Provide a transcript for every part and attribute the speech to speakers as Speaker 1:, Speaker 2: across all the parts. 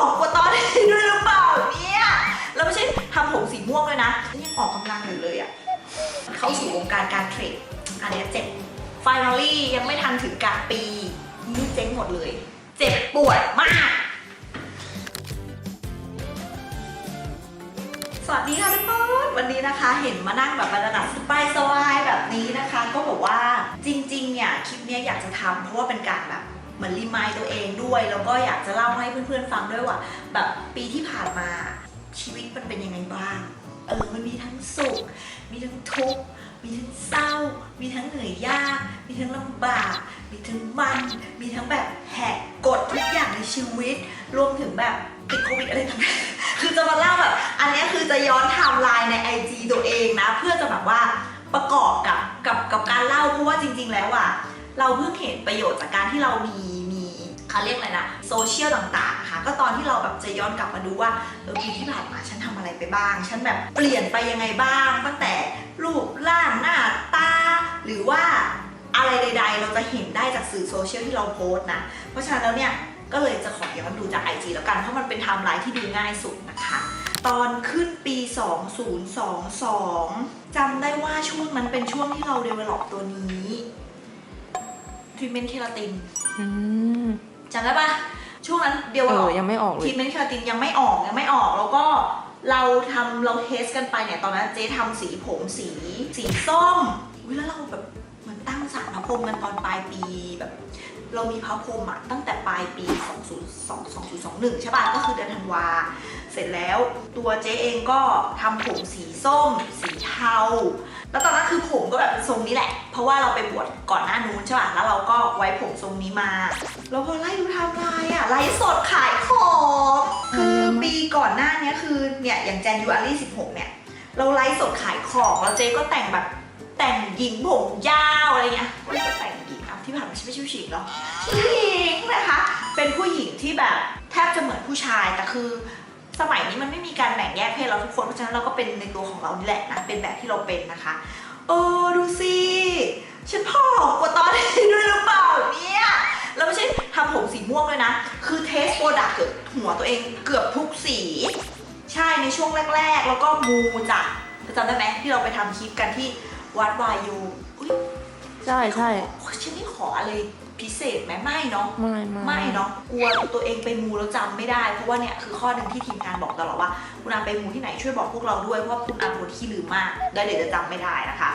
Speaker 1: อกกว่าตอนนี้ด้วยหรือเปล่าเนี่ยแล้วไม่ใช่ทำผมสีม่วงเลยนะยังออกกำลังอยู่เลยอะเข้าสู่วงการการเทรดอันนี้เจ็บfinally ยังไม่ทันถึงกลางปีนี่เจ๊งหมดเลยเจ็บปวดมากสวัสดีค่ะทุกคนวันนี้นะคะเห็นมานั่งแบบบรรยากาศสบายๆแบบนี้นะคะก็บอกว่าจริงๆเนี่ยคลิปนี้อยากจะทำเพราะว่าเป็นการแบบเหมือนรีมายตัวเองด้วยแล้วก็อยากจะเล่าให้เพื่อนๆฟังด้วยว่าแบบปีที่ผ่านมาชีวิตมันเป็นยังไงบ้างมันมีทั้งสุขมีทั้งทุกข์มีทั้งเศร้ามีทั้งเหนื่อยยากมีทั้งลำบากมีทั้งมันมีทั้งแบบแหกกฎทุกอย่างในชีวิตรวมถึงแบบติดโควิดอะไรต่างๆคือจะมาเล่าแบบอันนี้คือจะย้อนไทม์ไลน์ใน IG ตัวเองนะเพื่อจะแบบว่าประกอบกับการเล่าเพราะว่าจริงๆแล้วอ่ะเราเพิ่งเห็นประโยชน์จากการที่เรามีเขาเรียกอะไรนะโซเชียลต่างๆค่ะก็ตอนที่เราแบบจะย้อนกลับมาดูว่าปีที่ผ่านมาฉันทำอะไรไปบ้างฉันแบบเปลี่ยนไปยังไงบ้างตั้งแต่รูปร่างหน้าตาหรือว่าอะไรใดๆเราจะเห็นได้จากสื่อโซเชียลที่เราโพสต์นะเพราะฉะนั้นแล้วเนี่ยก็เลยจะขอย้อนดูจาก IG แล้วกันเพราะมันเป็นไทม์ไลน์ที่ดูง่ายสุดนะคะตอนขึ้นปี 2022 จำได้ว่าช่วงนั้นเป็นช่วงที่เรา develop ตัวนี้ทรีทเมนต์เคราตินจำได้ปะช่วงนั้นเดียว
Speaker 2: ยังไม่ออกเลย
Speaker 1: ทรีทเมนต์เคราตินยังไม่ออกแล้วก็เราเทสกันไปเนี่ยตอนนั้นเจ๊ทำสีผมสีส้มแล้วเราแบบเหมือนตั้งศาลพระพรหมกันตอนปลายปีแบบเรามีพระพรหมอะตั้งแต่ปลายปี 2021 ใช่ป่ะก็คือเดือนธันวาเสร็จแล้วตัวเจ๊เองก็ทำผมสีส้มสีเทาแล้วตอนนั้นคือผมก็แบบเป็นทรงนี้แหละเพราะว่าเราไปบวชก่อนหน้านู้นใช่ป่ะแล้วเราก็ไว้ผมทรงนี้มาแล้วพอไล่ดูไทม์ไลน์อะไลฟ์สดขายของคือปีก่อนหน้านี้คือเนี่ยอย่างJanuary 16เนี่ยเราไลฟ์สดขายของแล้วเจ๊ก็แต่งแบบแต่งหญิงผมยาวอะไรเงี้ยก็แต่งหญิงที่ผ่านมาไม่ใช่ผู้หญิงหรอผู้หญิงนะคะเป็นผู้หญิงที่แบบแทบจะเหมือนผู้ชายแต่คือสมัยนี้มันไม่มีการแบ่งแยกเพศเราทุกคนเพราะฉะนั้นเราก็เป็นในตัวของเรานี่แหละนะเป็นแบบที่เราเป็นนะคะดูสิฉันผอมกว่าตอนนี้ด้วยหรือเปล่าเนี่ยแล้วไม่ใช่ทำผมสีม่วงเลยนะคือเทสโปรดักต์เกือบหัวตัวเองเกือบทุกสีใช่ในช่วงแรกๆแล้วก็มูจ้ะจำได้ไหมที่เราไปทำคลิปกันที่วัดวายู
Speaker 2: ใช่ฉั
Speaker 1: นนี่ขออะไรพิเศษไหมไม่เนาะไม่เนาะกลัวตัวเองไปมูแล้วจำไม่ได้เพราะว่าเนี่ยคือข้อหนึ่งที่ทีมงานบอกตลอดว่าคุณอาไปมูที่ไหนช่วยบอกพวกเราด้วยเพราะว่าคุณอาเป็นคนที่ลืมมากได้เดี๋ยวจะจำไม่ได้นะคะ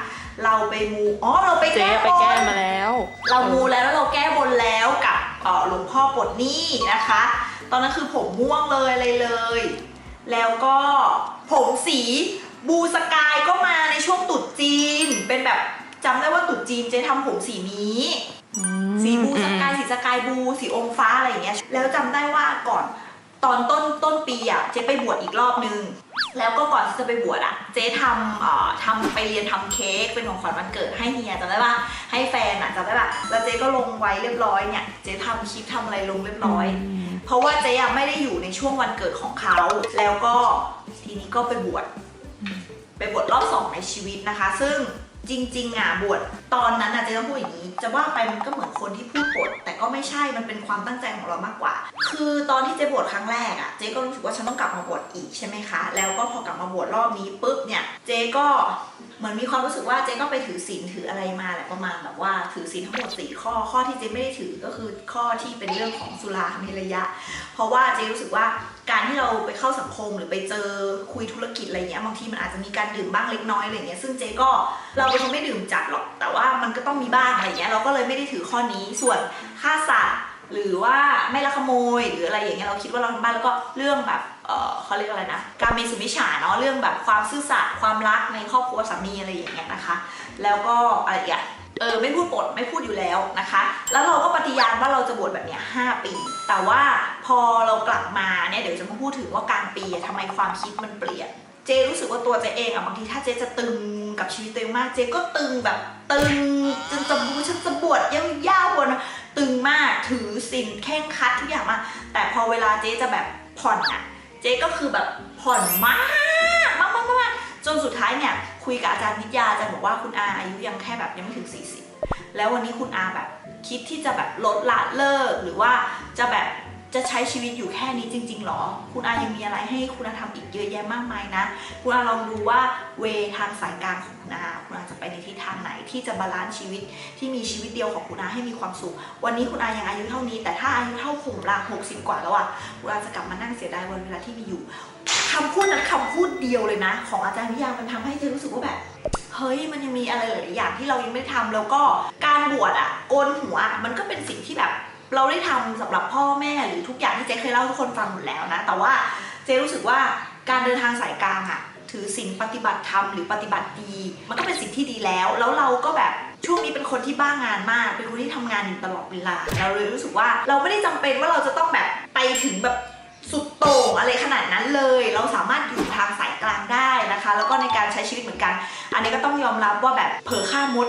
Speaker 1: เราไปมูเราไปแก้
Speaker 2: มาแล้ว
Speaker 1: เรามูแล้วเราแก้บนแล้วกับหลวงพ่อปลดหนี้นะคะตอนนั้นคือผมม่วงเลยอะไรเลยแล้วก็ผมสีบูสกายก็มาในช่วงตรุษจีนเป็นแบบจำได้ว่าตรุษจีนเจ๊ทำผมสีนี้สีบูสกายสีสกายบูสีองค์ฟ้าอะไรอย่างเงี้ยแล้วจำได้ว่าก่อนตอนต้นปีอ่ะเจ๊ไปบวชอีกรอบนึงแล้วก็ก่อนที่จะไปบวชอ่ะเจ๊ทำไปเรียนทำเค้กเป็นของขวัญวันเกิดให้เฮียจำได้ป่ะให้แฟนอ่ะจำได้ป่ะแล้วเจ๊ก็ลงไว้เรียบร้อยเนี่ยเจ๊ทำคลิปทำอะไรลงเรียบร้อยเพราะว่าเจ๊ไม่ได้อยู่ในช่วงวันเกิดของเขาแล้วก็ทีนี้ก็ไปบวชรอบ2ในชีวิตนะคะซึ่งจริงๆบวชตอนนั้นเจ๊ต้องพูดอย่างนี้จะว่าไปมันก็เหมือนคนที่พูดปดแต่ก็ไม่ใช่มันเป็นความตั้งใจของเรามากกว่าคือตอนที่เจ๊บวชครั้งแรกเจ๊ก็รู้สึกว่าฉันต้องกลับมาบวชอีกใช่ไหมคะแล้วก็พอกลับมาบวชรอบนี้ปุ๊บเนี่ยเจ๊ก็เหมือนมีความรู้สึกว่าเจ๊ก็ไปถือศีลถืออะไรมาแหละประมาณแบบว่าถือศีลทั้งหมด4ข้อที่เจ๊ไม่ได้ถือก็คือข้อที่เป็นเรื่องของสุราเมรยะเพราะว่าเจ๊รู้สึกว่าการที่เราไปเข้าสังคมหรือไปเจอคุยธุรกิจอะไรเงี้ยบางทีมันอาจจะมีการดื่มบ้างเล็กน้อยอะไรเงี้ยซึ่งเจ๊ก็เราเป็นคนไม่ดื่มจัดหรอกแต่ว่ามันก็ต้องมีบ้างอะไรเงี้ยเราก็เลยไม่ได้ถือข้อนี้ส่วนฆ่าสัตว์หรือว่าไม่ลักขโมยหรืออะไรอย่างเงี้ยเราคิดว่าเราทำบ้านแล้วก็เรื่องแบบเขาเรียกอะไรนะการมีสุมิจฉาเนาะเรื่องแบบความซื่อสัตย์ความรักในครอบครัวสามีอะไรอย่างเงี้ยนะคะแล้วก็อะไรอย่างไม่พูดปดไม่พูดอยู่แล้วนะคะแล้วเราก็ปฏิญาณว่าเราจะบวชแบบเนี้ย5 ปีแต่ว่าพอเรากลับมาเนี่ยเดี๋ยวจะมาพูดถึงว่ากลางปีทำไมความคิดมันเปลี่ยนเจรู้สึกว่าตัวเจเองบางทีถ้าเจจะตึงกับชีวิตตัวเองมากเจก็ตึงแบบตึงจนฉันจะบวชยาวๆบนตึงมากถือศีลแข่งคัดทุกอย่างมากแต่พอเวลาเจจะแบบผ่อนเจก็คือแบบผ่อนมากจนสุดท้ายเนี่ยคุยกับอาจารย์วิทยาอาจารย์บอกว่าคุณอาอายุยังแค่แบบยังไม่ถึง40แล้ววันนี้คุณอาแบบคิดที่จะแบบลดละเลิกหรือว่าจะแบบ จะใช้ชีวิตอยู่แค่นี้จริงๆหรอคุณอายังมีอะไรให้คุณอาทำอีกเยอะแยะมากมายนะคุณอาลองดูว่าเวทางสายกลางของคุณอาจะไปในทิศทางไหนที่จะบาลานซ์ชีวิตที่มีชีวิตเดียวของคุณอาให้มีความสุขวันนี้คุณอายังอายุเท่านี้แต่ถ้าอายุเท่าผมละ60 กว่าแล้วคุณอาจะกลับมานั่งเสียดายวันเวลาที่มีอยู่คำพูดนั้นคำพูดเดียวเลยนะของอาจารย์วิยามันทำให้เธอรู้สึกว่าแบบเฮ้ยมันยังมีอะไรหลายๆอย่างที่เรายังไม่ทำแล้วก็การบวชโกนหัวมันก็เป็นสิ่งที่แบบเราได้ทำสำหรับพ่อแม่หรือทุกอย่างที่เจ๊เคยเล่าให้ทุกคนฟังหมดแล้วนะแต่ว่าเจ๊รู้สึกว่าการเดินทางสายกลางถือศีลปฏิบัติธรรมหรือปฏิบัติดีมันก็เป็นสิ่งที่ดีแล้วเราก็แบบช่วงนี้เป็นคนที่บ้างานมากเป็นคนที่ทำงานอยู่ตลอดเวลาเราเลยรู้สึกว่าเราไม่ได้จำเป็นว่าเราจะต้องแบบไปถึงแบบสุดโต่งอะไรขนาดนั้นเลยเราสามารถอยู่ทางสายกลางได้นะคะแล้วก็ในการใช้ชีวิตเหมือนกันอันนี้ก็ต้องยอมรับว่าแบบเผลอฆ่ามด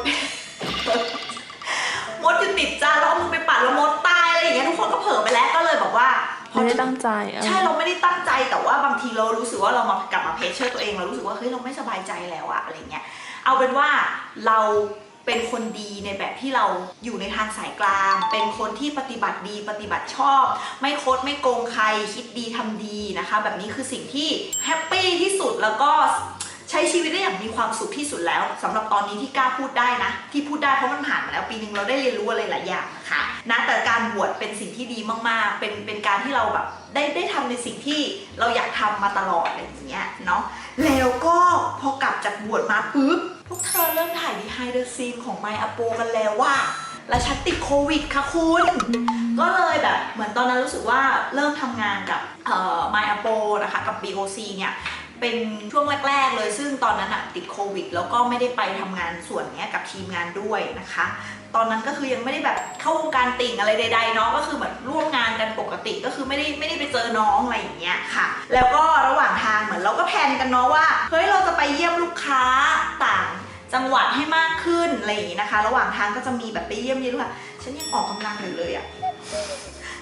Speaker 1: มดอยู่ติดจานแล้วเอามือไปปัดแล้วมดตายอะไรอย่างเงี้ยทุกคนก็เผลอไปแล้วก็เลยบอกว่า
Speaker 2: ไม่ได้ตั้งใจ
Speaker 1: ใช่เราไม่ได้ตั้งใจแต่ว่าบางทีเรารู้สึกว่าเรากลับมาเพชเชอร์ตัวเองเรารู้สึกว่าเฮ้ยเราไม่สบายใจแล้วอะไรเงี้ยเอาเป็นว่าเราเป็นคนดีในแบบที่เราอยู่ในทางสายกลางเป็นคนที่ปฏิบัติดีปฏิบัติชอบไม่คดไม่โกงใครคิดดีทำดีนะคะแบบนี้คือสิ่งที่แฮปปี้ที่สุดแล้วก็ใช้ชีวิตได้อย่างมีความสุขที่สุดแล้วสำหรับตอนนี้ที่กล้าพูดได้นะที่พูดได้เพราะมันผ่านมาแล้วปีนึงเราได้เรียนรู้อะไรหลายอย่างนะคะนะแต่การบวชเป็นสิ่งที่ดีมากๆเป็นการที่เราแบบได้ทำในสิ่งที่เราอยากทำมาตลอดอะไรอย่างเงี้ยเนาะแล้วก็พอกลับจากบวชมาปุ๊บพวกเธอเริ่มถ่าย behind the scene ของ My Apo กันแล้วว่าและฉันติดโควิดค่ะคุณก็เลยแบบเหมือนตอนนั้นรู้สึกว่าเริ่มทำงานกับMy Apo นะคะกับ BOC เนี่ยเป็นช่วงแรกๆเลยซึ่งตอนนั้นติดโควิดแล้วก็ไม่ได้ไปทำงานส่วนนี้กับทีมงานด้วยนะคะตอนนั้นก็คือยังไม่ได้แบบเข้าวงการติ่งอะไรใดๆเนาะก็คือเหมือนร่วมงานกันปกติก็คือไม่ได้ไปเจอน้องอะไรอย่างเงี้ยค่ะแล้วก็ระหว่างทางเหมือนเราก็แพลนกันเนาะว่าเฮ้ยเราจะไปเยี่ยมลูกค้าต่างจังหวัดให้มากขึ้นอะไรอย่างงี้นะคะระหว่างทางก็จะมีแบบไปเยี่ยมลูกค้าฉันยังออกกำลังอยู่เลย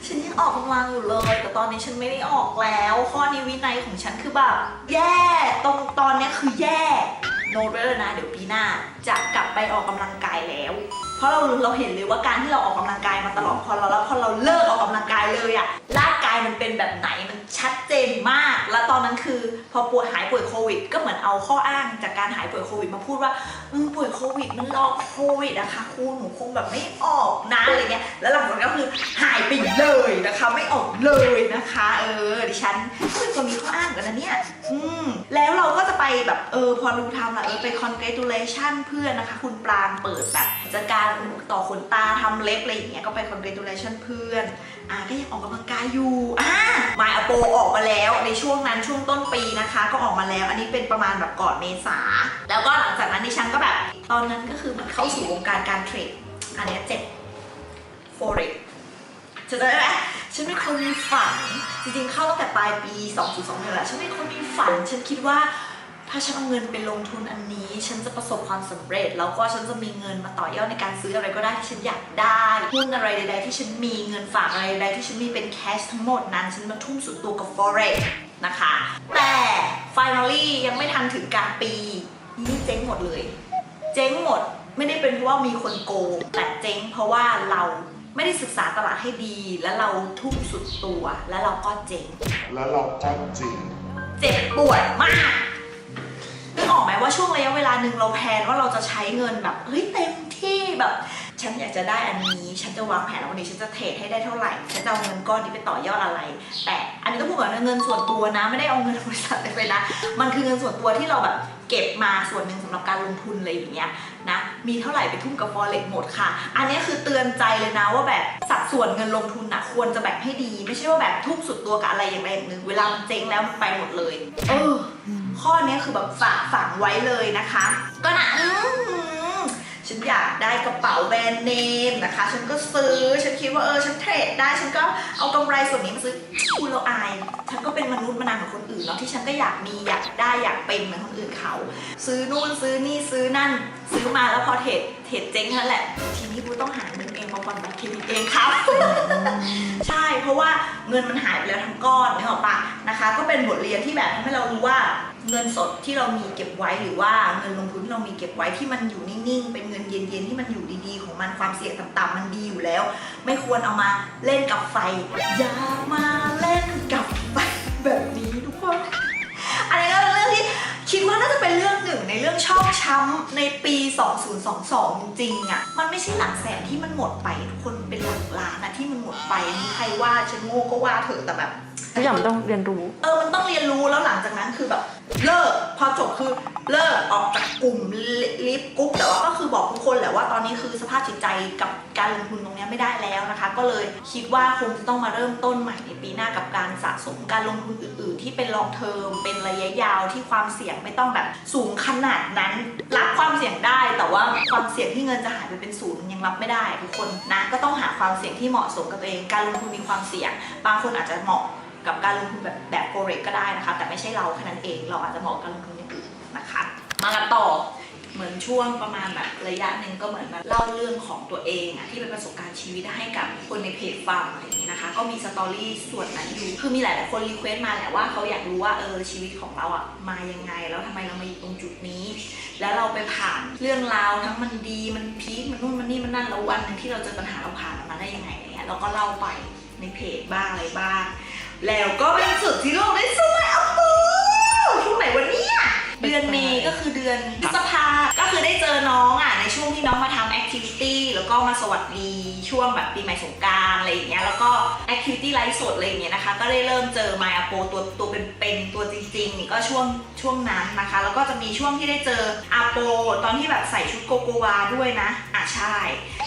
Speaker 1: ฉันยังออกกำลังอยู่เลยแต่ตอนนี้ฉันไม่ได้ออกแล้วข้อนี้วินัยของฉันคือแบบแย่ตอนนี้คือแย่โน้ตไว้เลยนะเดี๋ยวปีหน้าจะกลับไปออกกำลังกายแล้วเพราะเราเห็นเลยว่าการที่เราออกกำลังกายมาตลอดพอเราเลิกออกกำลังกายเลยร่างกายมันเป็นแบบไหนมันชัดเจนมากแล้วตอนนั้นคือพอหายป่วยโควิดก็เหมือนเอาข้ออ้างจากการหายป่วยโควิดมาพูดว่าป่วยโควิดมันรอโควิดนะคะครูหนูคงแบบไม่ออกนะอะไรเงี้ยแล้วหลังจากนั้นก็คือหายไปเลยนะคะไม่ออกเลยนะคะดิฉันเป็นคนมีข้ออ้างกันนะเนี่ยแล้วเราก็จะไปแบบพอรู้ทำละไป congratulation เพื่อนนะคะคุณปรางเปิดแบบจัดการต่อขนตาทำเล็บอะไรอย่างเงี้ยก็ไป congratulation เพื่อนก็ยังออกกำลังกายอยู่My Apo ออกมาแล้วในช่วงนั้นช่วงต้นปีนะคะก็ออกมาแล้วอันนี้เป็นประมาณแบบก่อนเมษาแล้วก็หลังจากนั้นดิฉันก็แบบตอนนั้นก็คือมันเข้าสู่วงการการเทรดอันนี้เจ็บ forex จะได้ไหมฉันเป็นคนมีฝันจริงๆเข้าตั้งแต่ปลายปี 2021 แล้วฉันเป็นคนมีฝันฉันคิดว่าถ้าฉันเอาเงินไปลงทุนอันนี้ฉันจะประสบความสำเร็จแล้วก็ฉันจะมีเงินมาต่อยอดในการซื้ออะไรก็ได้ที่ฉันอยากได้หุ้นอะไรใดๆที่ฉันมีเงินฝากอะไรใดๆที่ฉันมีเป็นแคชทั้งหมดนั้นฉันมาทุ่มสุดตัวกับ forex นะคะแต่ finally ยังไม่ทันถึงกลางปีนี่เจ๊งหมดเลยเจ๊งหมดไม่ได้เป็นเพราะว่ามีคนโกงแต่เจ๊งเพราะว่าเราไม่ได้ศึกษาตลาดให้ดีแล้วเราทุ่มสุดตัวแล้วเราก็เจ๊งเจ็บปวดมากนึกออกไหมว่าช่วงระยะเวลาหนึ่งเราแพลนว่าเราจะใช้เงินแบบเฮ้ยเต็มที่แบบฉันอยากจะได้อันนี้ฉันจะวางแผนว่าวันนี้ฉันจะเทรดให้ได้เท่าไหร่ฉันจะเอาเงินก้อนนี้ไปต่อยอดอะไรแต่อันนี้ต้องพูดก่อนนะเงินส่วนตัวนะไม่ได้เอาเงินบริษัทไปนะมันคือเงินส่วนตัวที่เราแบบเก็บมาส่วนหนึ่งสำหรับการลงทุนอะไรอย่างเงี้ยนะมีเท่าไหร่ไปทุ่มกับ forex หมดค่ะอันนี้คือเตือนใจเลยนะว่าแบบสัดส่วนเงินลงทุนนะควรจะแบ่งให้ดีไม่ใช่ว่าแบบทุ่มสุดตัวกับอะไรอย่างใดอย่างหนึ่งเวลามันเจ๊งแล้วมันไปหมดเลยข้อนี้คือแบบฝังไว้เลยนะคะก็นะฉันอยากได้กระเป๋าแบรนด์เนมนะคะฉันก็ซื้อฉันคิดว่าฉันเทรดได้ฉันก็เอากำไรส่วนนี้มาซื้อคุณเราอายฉันก็เป็นมนุษย์มานานเหมือนคนอื่นเนาะที่ฉันก็อยากมีอยากได้อยากเป็นเหมือนคนอื่นเขาซื้อนู่นซื้อนี่ซื้อนั่นซื้อมาแล้วพอเทรดเจ๊งนั่นแหละทีนี้กูต้องหาเงินเองมาผ่อนบัตรเครดิตเองครับใช่เพราะว่าเงินมันหายไปแล้วทั้งก้อนนึกออกปะนะคะก็เป็นบทเรียนที่แบบทำให้เรารู้ว่าเงินสดที่เรามีเก็บไว้หรือว่าเงินลงทุนที่เรามีเก็บไว้ที่มันอยู่นิ่งๆเป็นเงินเย็นๆที่มันอยู่ดีๆของ มันความเสี่ยงต่ำๆมันดีอยู่แล้วไม่ควรเอามาเล่นกับไฟอย่ามาเล่นกับไฟแบบนี้ทุกคนอันนี้ก็เป็นเรื่องที่คิดว่าน่าจะเป็นเรื่องหนึ่งในเรื่องชอบช้ำในปี 2022 จริงๆอ่ะมันไม่ใช่หลักแสนที่มันหมดไปทุกคนเป็นหลักล้านนะที่มันหมดไปอันนี้ใครว่าฉันโง่ก็ว่าเถอะแต่แบบ
Speaker 2: ทุกอย่างมันต้องเรียนรู้
Speaker 1: มันต้องเรียนรู้แล้วหลังจากนั้นคือแบบเลิกพอจบคือเลิกออกจากกลุ่มลิฟกรุ๊ปแต่ว่าก็คือบอกทุกคนแหละว่าตอนนี้คือสภาพจิตใจกับการลงทุนตรงนี้ไม่ได้แล้วนะคะก็เลยคิดว่าคงจะต้องมาเริ่มต้นใหม่ในปีหน้ากับการสะสมการลงทุนอื่นๆที่เป็น long term เป็นระยะยาวที่ความเสี่ยงไม่ต้องแบบสูงขนาดนั้นรับความเสี่ยงได้แต่ว่าความเสี่ยงที่เงินจะหายไปเป็นศูนย์ยังรับไม่ได้ทุกคนนะก็ต้องหาความเสี่ยงที่เหมาะสมกับตัวเองการลงทุนมีความเสี่ยงบางคนอาจจะเหมาะกับการลงทุนแบบโกเรกก็ได้นะคะแต่ไม่ใช่เราแค่นั้นเองเราอาจจะเหมาะกับการลงทุนอย่างอื่นนะคะมากันต่อเหมือนช่วงประมาณแบบระยะหนึ่งก็เหมือนแบบเล่าเรื่องของตัวเองอะที่เป็นประสบการณ์ชีวิตให้กับคนในเพจฟังอะไรอย่างนี้นะคะก็มีสตอรี่ส่วนนั้นอยู่คือมีหลายๆคนรีเควสต์มาแหละว่าเขาอยากรู้ว่าชีวิตของเราอะมายังไงแล้วทำไมเรามาอยู่ตรงจุดนี้แล้วเราไปผ่านเรื่องราวทั้งมันดีมันพีคมันนู่นมันนี่มันนั่นแล้ววันนึงที่เราเจอปัญหาเราผ่านมันมาได้ยังไงอะไรเงี้ยเราก็เล่าไปในเพจบ้างอะไรบ้างแล้วก็เป็นสุดที่โลกได้สวยช่วงไหนวันนี้เดือนเมษก็คือเดือนพฤษภาก็คือได้เจอน้องในช่วงที่น้องมาทำแอคทิวิตี้แล้วก็มาสวัสดีช่วงแบบปีใหม่สงกรานต์อะไรอย่างเงี้ยแล้วก็แอคทิวิตี้ไลฟ์สดอะไรอย่างเงี้ยนะคะก็ได้เริ่มเจอไมอาโปตัวเป็นตัวจริงๆก็ช่วงนั้นนะคะแล้วก็จะมีช่วงที่ได้เจออาโปตอนที่แบบใส่ชุดโกโกวาด้วยนะใช่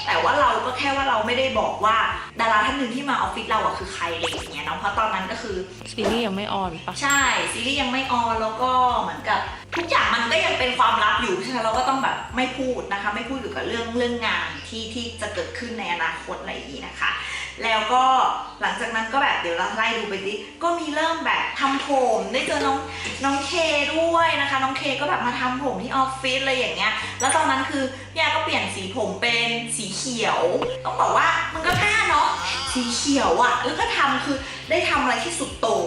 Speaker 1: แต่ว่าเราก็แค่ว่าเราไม่ได้บอกว่าดาราท่านหนึ่งที่มาออฟฟิศเราคือใครอะไรอย่างเงี้ยเนาะเพราะตอนนั้นก็คือ
Speaker 2: ซีรีส์ยังไม่ออนปะ
Speaker 1: ใช่ซีรีส์ยังไม่ออนแล้วก็เหมือนกับทุกอย่างมันก็ยังเป็นความลับอยู่เพราะฉะนั้นเราก็ต้องแบบไม่พูดนะคะไม่พูดเกี่ยวกับเรื่องงานที่จะเกิดขึ้นในอนาคตอะไรอย่างนี้นะคะแล้วก็หลังจากนั้นก็แบบเดี๋ยวเราไล่ดูไปดิก็มีเริ่มแบบทำผมได้เจอน้องเคด้วยนะคะน้องเคก็แบบมาทำผมที่ออฟฟิศอะไรอย่างเงี้ยแล้วตอนนั้นคือพี่อาก็เปลี่ยนสีผมเป็นสีเขียวต้องบอกว่ามันก็กล้าเนาะสีเขียวอะแล้วก็ทำคือได้ทำอะไรที่สุดโต่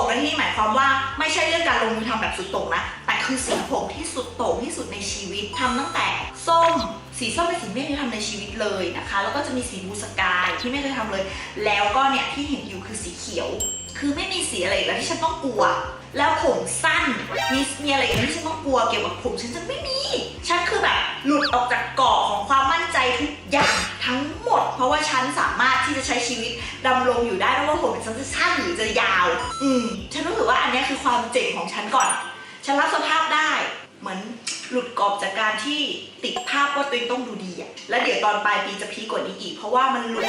Speaker 1: งในที่หมายความว่าไม่ใช่เรื่องการลงมือทำแบบสุดโต่งนะแต่คือสีผมที่สุดโต่งที่สุดในชีวิตทำตั้งแต่ส้มสีส้มเป็นสีไม่เคยทำในชีวิตเลยนะคะแล้วก็จะมีสีบูสกายที่ไม่เคยทำเลยแล้วก็เนี่ยที่เห็นอยู่คือสีเขียวคือไม่มีสีอะไรแล้วที่ฉันต้องกลัวแล้วผมสั้นมีอะไรที่ฉันต้องกลัวเกี่ยวกับผมฉันจะไม่มีฉันคือแบบหลุดออกจากเกราะของความมั่นใจทุกอย่างทั้งหมดเพราะว่าฉันสามารถที่จะใช้ชีวิตดำรงอยู่ได้ไม่ว่าผมฉันจะสั้นหรือจะยาวฉันรู้สึกว่าอันนี้คือความเจ๋งของฉันก่อนฉันรับสภาพได้เหมือนหลุดกรอบจากการที่ติดภาพว่าตัวเองต้องดูดีอะแล้วเดี๋ยวตอนปลายปีจะพีกว่านี้อีกเพราะว่ามันหลุ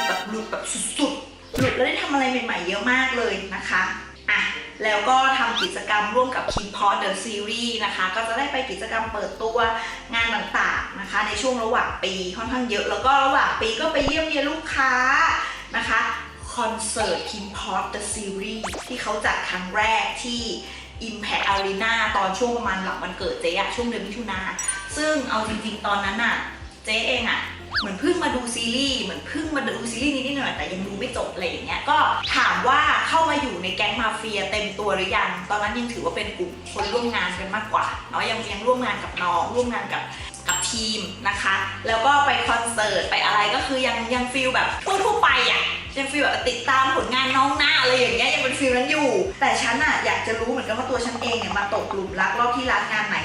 Speaker 1: ดแบบสุดๆหลุดแล้วได้ทำอะไรใหม่ๆเยอะมากเลยนะคะแล้วก็ทำกิจกรรมร่วมกับ Kim Pot The Series นะคะก็จะได้ไปกิจกรรมเปิดตัวงานต่างๆนะคะในช่วงระหว่างปีค่อนข้างเยอะแล้วก็ระหว่างปีก็ไปเยี่ยมเยียนลูกค้านะคะคอนเสิร์ต Kim Pot The Series ที่เขาจัดครั้งแรกที่ Impact Arena ตอนช่วงประมาณหลังวันเกิดเจ๊ช่วงเดือนมิถุนาซึ่งเอาจริงๆตอนนั้นเจ๊เองเหมือนเพิ่งมาดูซีรีส์นิดๆหน่อยๆแต่ยังดูไม่จบอะไรอย่างเงี้ยก็ถามว่าเข้ามาอยู่ในแก๊งมาเฟียเต็มตัวหรือยังตอนนั้นยังถือว่าเป็นกลุ่มคนร่วมงานกันมากกว่าเนาะยังร่วมงานกับน้องร่วมงานกับทีมนะคะแล้วก็ไปคอนเสิร์ตไปอะไรก็คือยังฟีลแบบทั่วไปยังฟีลแบบติดตามผลงานน้องหน้าอะไรอย่างเงี้ยยังเป็นฟีลนั้นอยู่แต่ฉันอยากจะรู้เหมือนกันว่าตัวฉันเองมาตกหลุมรักรอบที่ร้านงานไหน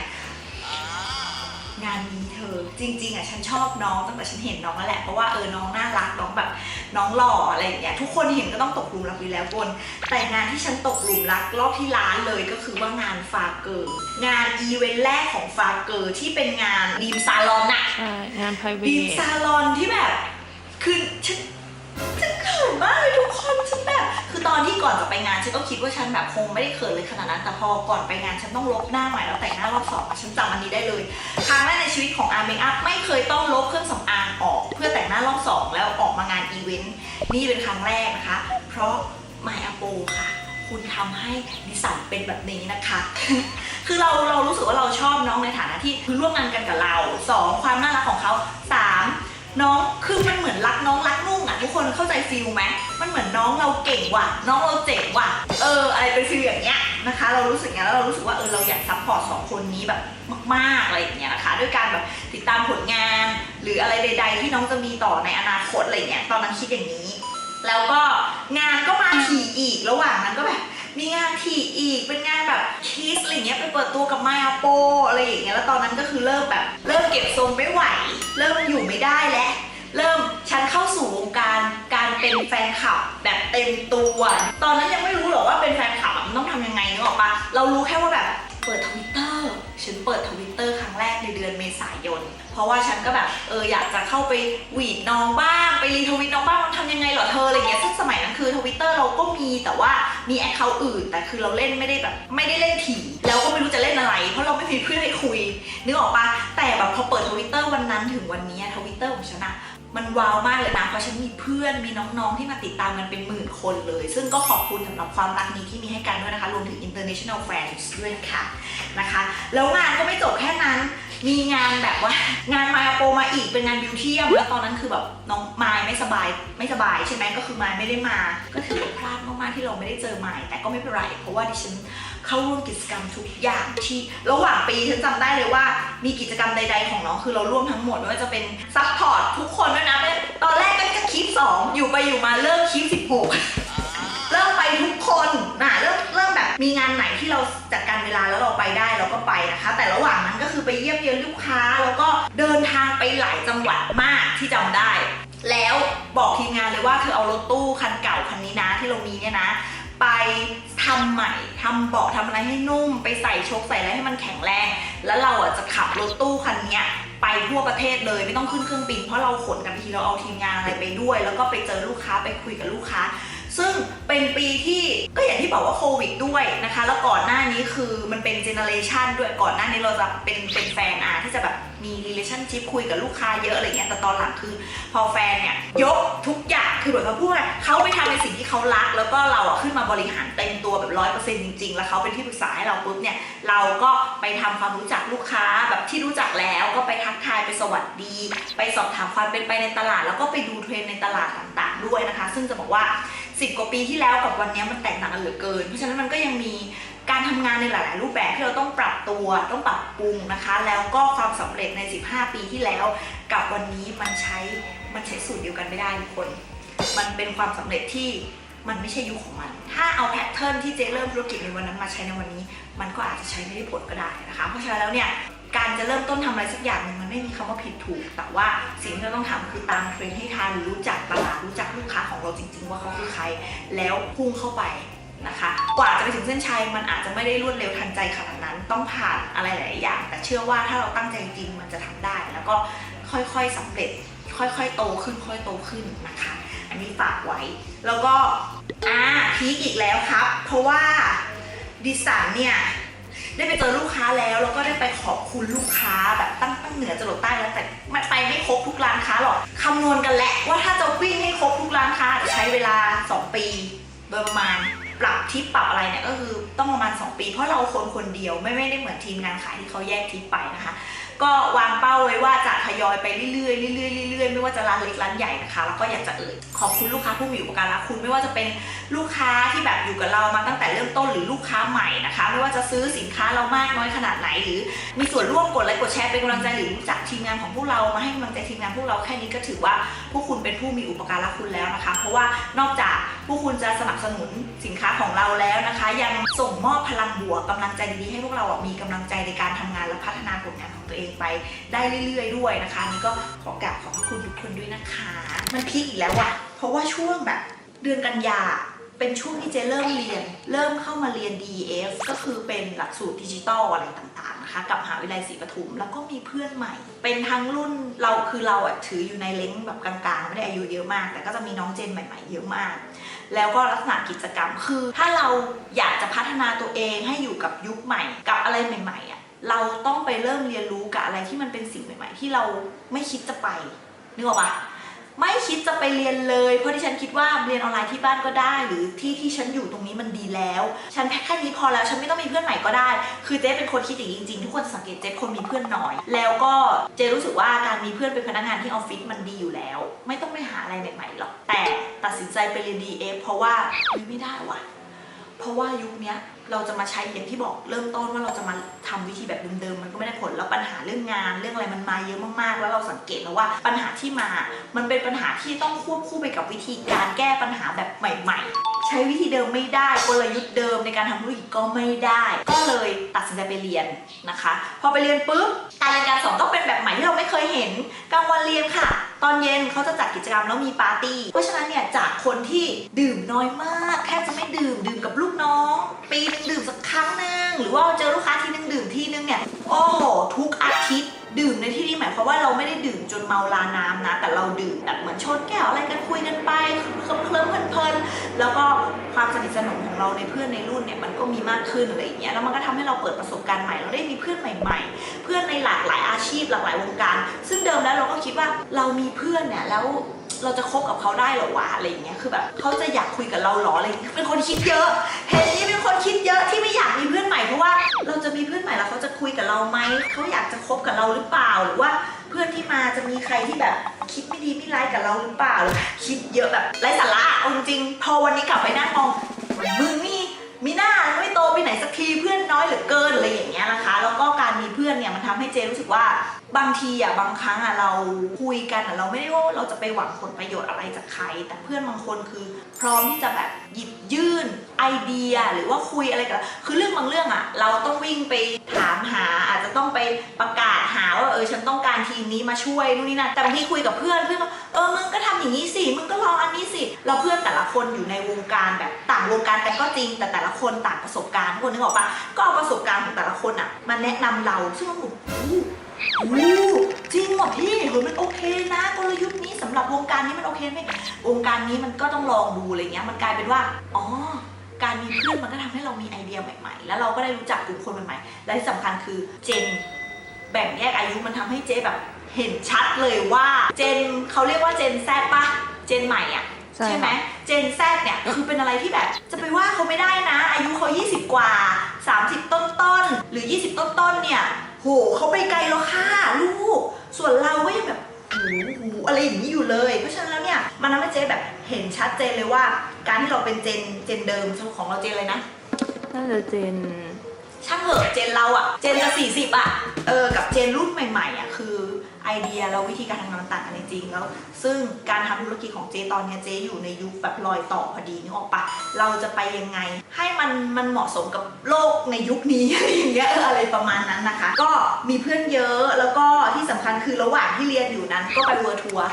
Speaker 1: งานนี้เธอจริงๆฉันชอบน้องตั้งแต่ฉันเห็นน้องแล้วแหละเพราะว่าน้องน่ารักน้องแบบน้องหล่ออะไรอย่างเงี้ยทุกคนเห็นก็ต้องตกหลุมรักอยู่แล้วคนแต่งานที่ฉันตกหลุมรักรอบที่ร้านเลยก็คือว่างานฟาเกอร์งานอีเวนต์แรกของฟาเกอร์ที่เป็นงานดีมซาลอน
Speaker 2: ใช่งาน private
Speaker 1: ดีมซาลอนที่แบบคือฉันเขินมากเลยทุกคนฉันแบบคือตอนที่ก่อนจะไปงานฉันก็คิดว่าฉันแบบคงไม่ได้เขินเลยขนาดนั้นแต่พอก่อนไปงานฉันต้องลบหน้าใหม่แล้วแต่งหน้ารอบ2ฉันจำอันนี้ได้เลยครั้งแรกในชีวิตของอาร์เมคอัพไม่เคยต้องลบเครื่องสำอางออกเพื่อแต่งหน้ารอบ2แล้วออกมางานอีเวนต์นี่เป็นครั้งแรกนะคะเพราะไมอาโปค่ะคุณทำให้ดิสันเป็นแบบนี้นะคะ คือเรารู้สึกว่าเราชอบน้องในฐานะที่คือร่วมงานกันกับเรา2ความน่ารักของเขา3น้องคือมันเหมือนรักน้องรักนุ่งทุกคนเข้าใจฟีลไหมมันเหมือนน้องเราเก่งว่ะน้องเราเจ๋งว่ะอะไรเป็นฟีลอย่างเงี้ยนะคะเรารู้สึกอย่างนี้แล้วเรารู้สึกว่าเราอยากซัพพอร์ต2คนนี้แบบมากๆอะไรอย่างเงี้ยนะคะด้วยการแบบติดตามผลงาน หรืออะไรใดๆที่น้องจะมีต่อในอนาคตอะไรเงี้ยตอนนั้นคิดอย่างนี้แล้วก็งานก็มาถี่อีกระหว่างนั้นก็แบบมีงานถี่อีกเป็นงานแบบคิสอะไรเงี้ยไปเปิดตัวกับมาโปอะไรอย่างเงี้ยแล้วตอนนั้นก็คือเริ่มเก็บทรงไม่ไหวเริ่มอยู่ไม่ได้แล้วเริ่มฉันเข้าสู่วงการการเป็นแฟนคลับแบบเต็มตัวตอนนั้นยังไม่รู้หรอกว่าเป็นแฟนคลับมันต้องทำยังไงนึกออกปะเรารู้แค่ว่าแบบเปิด Twitter ฉันเปิด Twitter ครั้งแรกในเดือนเมษายนเพราะว่าฉันก็แบบอยากจะเข้าไปหวีดน้องบ้างไปรีทวิตน้องบ้างมันทำยังไงเหรอเธออะไรเงี้ยซึ่งสมัยนั้นคือ Twitter เราก็มีแต่ว่ามีแอคเคาท์อื่นแต่คือเราเล่นไม่ได้แบบไม่ได้เล่นถี่แล้วก็ไม่รู้จะเล่นอะไรเพราะเราไม่มีเพื่อนให้คุยนึกออกปะแต่แบบพอเปิด Twitter วันนั้นถึงวันนี้ Twitter ของฉันอะมันว้าวมากเลยนะเพราะฉันมีเพื่อนมีน้องๆที่มาติดตามกันเป็นหมื่นคนเลยซึ่งก็ขอบคุณสำหรับความรักนี้ที่มีให้กันด้วยนะคะรวมถึง international fans ด้วยค่ะนะคะแล้วงานก็ไม่จบแค่นั้นมีงานแบบว่างานมาโปรมาอีกเป็นงานบิวเทียมแล้วตอนนั้นคือแบบน้องมายไม่สบายใช่ไหมก็คือมายไม่ได้มาก็ถือว่าพลาดมากๆที่เราไม่ได้เจอมายแต่ก็ไม่เป็นไรเพราะว่าดิฉันเข้าร่วมกิจกรรมทุกอย่างที่ระหว่างปีฉันจำได้เลยว่ามีกิจกรรมใดๆของน้องคือเราร่วมทั้งหมดไม่ว่าจะเป็นซัพพอร์ตทุกคนด้วยนะตอนแรกก็จะคลิป2อยู่ไปอยู่มาเริ่มคลิป16เริ่มไปทุกคนนะเริ่มแบบมีงานไหนที่เราจัดการเวลาแล้วเราไปได้เราก็ไปนะคะแต่ระหว่างนั้นก็คือไปเยี่ยมเยือนลูกค้าแล้วก็เดินทางไปหลายจังหวัดมากที่จำได้แล้วบอกทีมงานเลยว่าเธอเอารถตู้คันเก่าคันนี้นะที่เรามีเนี่ยนะไปทำใหม่ทำเบาะทำอะไรให้นุ่มไปใส่โชคใส่อะไรให้มันแข็งแรงแล้วเราจะขับรถตู้คันนี้ไปทั่วประเทศเลยไม่ต้องขึ้นเครื่องบินเพราะเราขนกันทีเราเอาทีมงานอะไรไปด้วยแล้วก็ไปเจอลูกค้าไปคุยกับลูกค้าซึ่งเป็นปีที่ก็อย่างที่บอกว่าโควิดด้วยนะคะแล้วก่อนหน้านี้คือมันเป็นเจเนอเรชันด้วยก่อนหน้านี้เราจะเป็นแฟนที่จะแบบมี relationship คุยกับลูกค้าเยอะอะไรเงี้ยแต่ตอนหลังคือพอแฟนเนี่ยยกทุกอย่างคือเหมือนเขาพูดว่าเขาไปทำในสิ่งที่เขารักแล้วก็เราขึ้นมาบริหารเต็มตัวแบบ100%จริงๆแล้วเขาเป็นที่ปรึกษาให้เราปุ๊บเนี่ยเราก็ไปทำความรู้จักลูกค้าแบบที่รู้จักแล้วก็ไปทักทายไปสวัสดีไปสอบถามความเป็นไปในตลาดแล้วก็ไปดูเทรนด์ในตลาดต่างๆด้วยนะคะซึ่งจะบอกว่า10 กว่าปีที่แล้วกับวันนี้มันแตกต่างกันเหลือเกินเพราะฉะนั้นมันก็ยังมีการทำงานในหลายๆรูปแบบที่เราต้องปรับตัวต้องปรับปรุงนะคะแล้วก็ความสำเร็จใน15 ปีที่แล้วกับวันนี้มันใช้สูตรเดียวกันไม่ได้ทุกคนมันเป็นความสำเร็จที่มันไม่ใช่ยุคของมันถ้าเอาแพทเทิร์นที่เจ๊เริ่มธุรกิจในวันนั้นมาใช้ในวันนี้มันก็อาจจะใช้ไม่ได้ผลก็ได้นะคะเพราะฉะนั้นแล้วเนี่ยการจะเริ่มต้นทำอะไรสักอย่างนึงมันไม่มีคำว่าผิดถูกแต่ว่าสิ่งที่เราต้องทำคือตามเทรนด์ให้ทันรู้จักตลาดรู้จักลูกค้าของเราจริงๆว่าเขาคือใครแล้วพุ่งเข้าไปนะคะกว่าจะไปถึงเส้นชัยมันอาจจะไม่ได้รวดเร็วทันใจขนาดนั้นต้องผ่านอะไรหลายอย่างแต่เชื่อว่าถ้าเราตั้งใจจริงมันจะทำได้แล้วก็ค่อยๆสำเร็จค่อยๆโตขึ้นค่อยๆโตขึ้นนะคะอันนี้ฝากไว้แล้วก็พีคอีกแล้วครับเพราะว่าดิสันเนี่ยได้ไปเจอลูกค้าแล้วก็ได้ไปขอบคุณลูกค้าแบบตั้งเหนือจรดใต้แล้วแต่มันไปไม่ครบทุกร้านค้าหรอกคำนวณกันแหละว่าถ้าจะวิ่งให้ครบทุกร้านค้าจะใช้เวลา2 ปีโดยประมาณปรับทิปปรับอะไรเนี่ยก็คือต้องประมาณ2 ปีเพราะเราคนเดียวไม่ได้เหมือนทีมงานขายที่เขาแยกทิปไปนะคะก็วางเป้าไว้ว่าจะทยอยไปเรื่อยๆไม่ว่าจะร้านเล็กร้านใหญ่นะคะแล้วก็อยากจะขอบคุณลูกค้าผู้มีอุปการะคุณไม่ว่าจะเป็นลูกค้าที่แบบอยู่กับเรามาตั้งแต่เริ่มต้นหรือลูกค้าใหม่นะคะไม่ว่าจะซื้อสินค้าเรามากน้อยขนาดไหนหรือมีส่วนร่วมกดไลค์กดแชร์เป็นกำลังใจหรือรู้จักทีมงานของพวกเรามาให้กำลังใจทีมงานพวกเราแค่นี้ก็ถือว่าพวกคุณเป็นผู้มีอุปการะคุณแล้วนะคะเพราะว่านอกจากพวกคุณจะสนับสนุนสินค้าของเราแล้วนะคะยังส่งมอบพลังบวกกำลังใจดีๆให้พวกเรามีกำลังใจในการทำงานและพัฒนาผลงานของตัวเองไปได้เรื่อยๆด้วยนะคะนี่ก็ขอกราบขอบคุณทุกคนด้วยนะคะมันพีคอีกแล้วอะเพราะว่าช่วงแบบเดือนกันยาเป็นช่วงที่เจเริ่มเข้ามาเรียน DEF ก็คือเป็นหลักสูตรดิจิตอลอะไรต่างๆนะคะกับมหาวิทยาลัยศรีปทุมแล้วก็มีเพื่อนใหม่เป็นทั้งรุ่นเราคือเราถืออยู่ในเล้งแบบกลางๆไม่ได้อายุเยอะมากแต่ก็จะมีน้องเจนใหม่ๆเยอะมากแล้วก็ลักษณะกิจกรรมคือถ้าเราอยากจะพัฒนาตัวเองให้อยู่กับยุคใหม่กับอะไรใหม่ๆเราต้องไปเริ่มเรียนรู้กับอะไรที่มันเป็นสิ่งใหม่ๆที่เราไม่คิดจะไปนึกออกปะไม่คิดจะไปเรียนเลยเพราะที่ฉันคิดว่าเรียนออนไลน์ที่บ้านก็ได้หรือที่ฉันอยู่ตรงนี้มันดีแล้วฉันแค่นี้พอแล้วฉันไม่ต้องมีเพื่อนใหม่ก็ได้คือเจ๊เป็นคนคิดอย่างนี้จริงๆทุกคนสังเกตเจ๊คนมีเพื่อนน้อยแล้วก็เจ๊รู้สึกว่าการมีเพื่อนเป็นพนักงานที่ออฟฟิศมันดีอยู่แล้วไม่ต้องไปหาอะไรใหม่ๆหรอกแต่ตัดสินใจไปเรียน DF เพราะว่าไม่ได้ว่ะพ ราะว่ายุคนี้เราจะมาใช้อย่างที่บอกเริ่มต้นว่าเราจะมาทำวิธีแบบเดิมๆมันก็ไม่ได้ผลแล้วปัญหาเรื่องงานเรื่องอะไรมันมาเยอะมากๆแล้วเราสังเกตแล้วว่าปัญหาที่มามันเป็นปัญหาที่ต้องควบคู่ไปกับวิธีการแก้ปัญหาแบบใหม่ๆใช้วิธีเดิมไม่ได้กลยุทธ์เดิมในการทำธุรกิจก็ไม่ได้ก็เลยตัดสินใจไปเรียนนะคะพอไปเรียนปุ๊บการเรียนการสอนต้องเป็นแบบใหม่ที่เราไม่เคยเห็นกลางวันเรียนค่ะตอนเย็นเขาจะจัดกิจกรรมแล้วมีปาร์ตี้เพราะฉะนั้นเนี่ยจากคนที่ดื่มน้อยมากแทบจะไม่ดื่มกับลูกน้องปีนึงดื่มสักครั้งนึงหรือว่าเจอลูกค้าทีนึงดื่มทีนึงเนี่ยโอ้โหทุกอาทิตย์ดื่มในที่นี้หมายความว่าเราไม่ได้ดื่มจนเมาลาน้ำนะแต่เราดื่มแบบเหมือนชนแก้วอะไรกันคุยกันไปเคลิ้มเพลินแล้วก็ความสนิทสนมของเราในเพื่อนในรุ่นเนี่ยมันก็มีมากขึ้นอะไรอย่างเงี้ยแล้วมันก็ทำให้เราเปิดประสบการณ์ใหม่เราได้มีเพื่อนใหม่ๆเพื่อนในหลากหลายอาชีพหลากหลายวงการซึ่งเดิมแล้วเราก็คิดว่าเรามีเพื่อนเนี่ยแล้วเราจะคบกับเขาได้หรอวะอะไรอย่างเงี้ยคือแบบเขาจะอยากคุยกับเราหรออะไรเป็นคนคิดเยอะเห็นนี่เป็นคนคิดเยอะที่ไม่อยากมีเพื่อนใหม่เพราะว่าเราจะมีเพื่อนใหม่แล้วเขาจะคุยกับเราไหมเขาอยากจะคบกับเราหรือเปล่าหรือว่าเพื่อนที่มาจะมีใครที่แบบคิดไม่ดีไม่ร้ายกับเราหรือเปล่าคิดเยอะแบบไร้สาระเอาจริงพอวันนี้กลับไปนั่งมองมึงนี่มีหน้าไม่โตไปไหนสักทีเพื่อนน้อยเหลือเกินอะไรอย่างเงี้ยนะคะแล้วก็การมีเพื่อนเนี่ยมันทำให้เจรู้สึกว่าบางทีบางครั้งเราคุยกันเราไม่ได้ว่าเราจะไปหวังผลประโยชน์อะไรจากใครแต่เพื่อนบางคนคือพร้อมที่จะแบบหยิบยื่นไอเดียหรือว่าคุยอะไรกันคือเรื่องบางเรื่องเราต้องวิ่งไปถามหาอาจจะต้องไปประกาศหาว่าฉันต้องการทีมนี้มาช่วยนู่นนี่นั่นแต่บางทีคุยกับเพื่อนมึงก็ทำอย่างนี้สิมึงก็ลองอันนี้สิเราเพื่อนแต่ละคนอยู่ในวงการแบบต่างวงการกันก็จริงแต่ละคนต่างประสบการณ์คนนึกออกปะก็เอาประสบการณ์ของแต่ละคนมาแนะนำเราซึ่งจริงเหรอพี่มันโอเคนะกลยุทธ์นี้สำหรับวงการนี้มันโอเคไหมวงการนี้มันก็ต้องลองดูอะไรเงี้ยมันกลายเป็นว่าการมีเพื่อนมันก็ทำให้เรามีไอเดียใหม่ๆแล้วเราก็ได้รู้จักกลุ่มคนใหม่ๆและที่สำคัญคือเจนแบ่งแยกอายุมันทำให้เจ๊แบบเห็นชัดเลยว่าเจนเขาเรียกว่าเจนแซดปะเจนใหม่ใช่ไหมเจนแซดเนี่ยคือเป็นอะไรที่แบบจะไปว่าเขาไม่ได้นะอายุเขา20กว่า30ต้นๆหรือ20ต้นๆเนี่ยโหเขาไปไกลแล้วค่ะลูกส่วนเราก็ยังแบบหูอะไรอย่างนี้อยู่เลยเพราะฉะนั้นแล้วเนี่ยมันทำให้เจ๊แบบเห็นชัดเจนเลยว่าการที่เราเป็นเจนเดิมของเราเจนเลยนะ
Speaker 2: น่าจะเจน
Speaker 1: ช่างเหอะเจนเราเจนจะ40กับเจนรุ่นใหม่ๆคือไอเดียแล้ววิธีการทำงานมันต่างกันจริงๆแล้วซึ่งการทำธุรกิจของเจตอนนี้เจอยู่ในยุคแบบรอยต่อพอดีนึกออกปะเราจะไปยังไงให้มันเหมาะสมกับโลกในยุคนี้อะไรอย่างเงี้ยอะไรประมาณนั้นนะคะก็มีเพื่อนเยอะแล้วก็ที่สำคัญคือระหว่างที่เรียนอยู่นั้นก็ไปเวิร์ทัวร์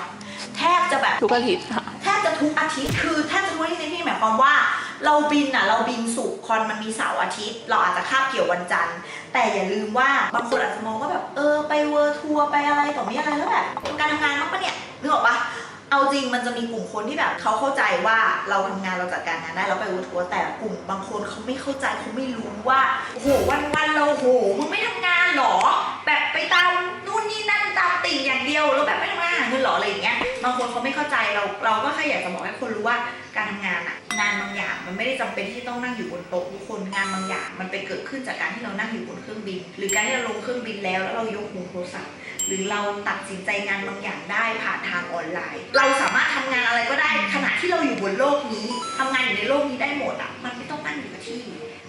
Speaker 1: แทบจะแบบ
Speaker 2: ทุกอาทิตย์ค่ะ
Speaker 1: แทบจะทุกอาทิตย์คือแทบจะทุกอาทิตย์ในที่หมายความว่าเราบินศุกร์คอนมันมีเสาร์อาทิตย์เราอาจจะคาบเกี่ยววันจันทร์แต่อย่าลืมว่าบางคนอาจจะมองว่าแบบไปเวิร์ทัวร์ไปอะไรต่อมีอะไรแล้วแบบการทำงานมั้งปะเนี่ยนึกออกปะเอาจริงมันจะมีกลุ่มคนที่แบบเขาเข้าใจว่าเราทำงานเราจัดการงานได้เราไปเวิร์ทัวร์แต่กลุ่มบางคนเขาไม่เข้าใจเขาไม่รู้ว่าโอ้โหวันเราโหมึงไม่ทำงานหรอแบบไปตามนู่นนี่นั่นตามติ่งอย่างเดียวแล้วแบบไม่ทำงานหาเงินหรออะไรอย่างเงี้ยบางคนเขาไม่เข้าใจเราก็แค่อยากจะบอกให้คนรู้ว่าการทำงานงานบางอย่างมันไม่ได้จำเป็นที่ต้องนั่งอยู่บนโต๊ะทุกคนงานบางอย่างมันไปเกิดขึ้นจากการที่เรานั่งอยู่บนเครื่องบินหรือการที่เราลงเครื่องบินแล้วเรายกหูโทรศัพท์หรือเราตัดสินใจงานบางอย่างได้ผ่านทางออนไลน์เราสามารถทำงานอะไรก็ได้ขณะที่เราอยู่บนโลกนี้ทำงานอยู่ในโลกนี้ได้หมดมันไม่ต้องนั่งอยู่กับที่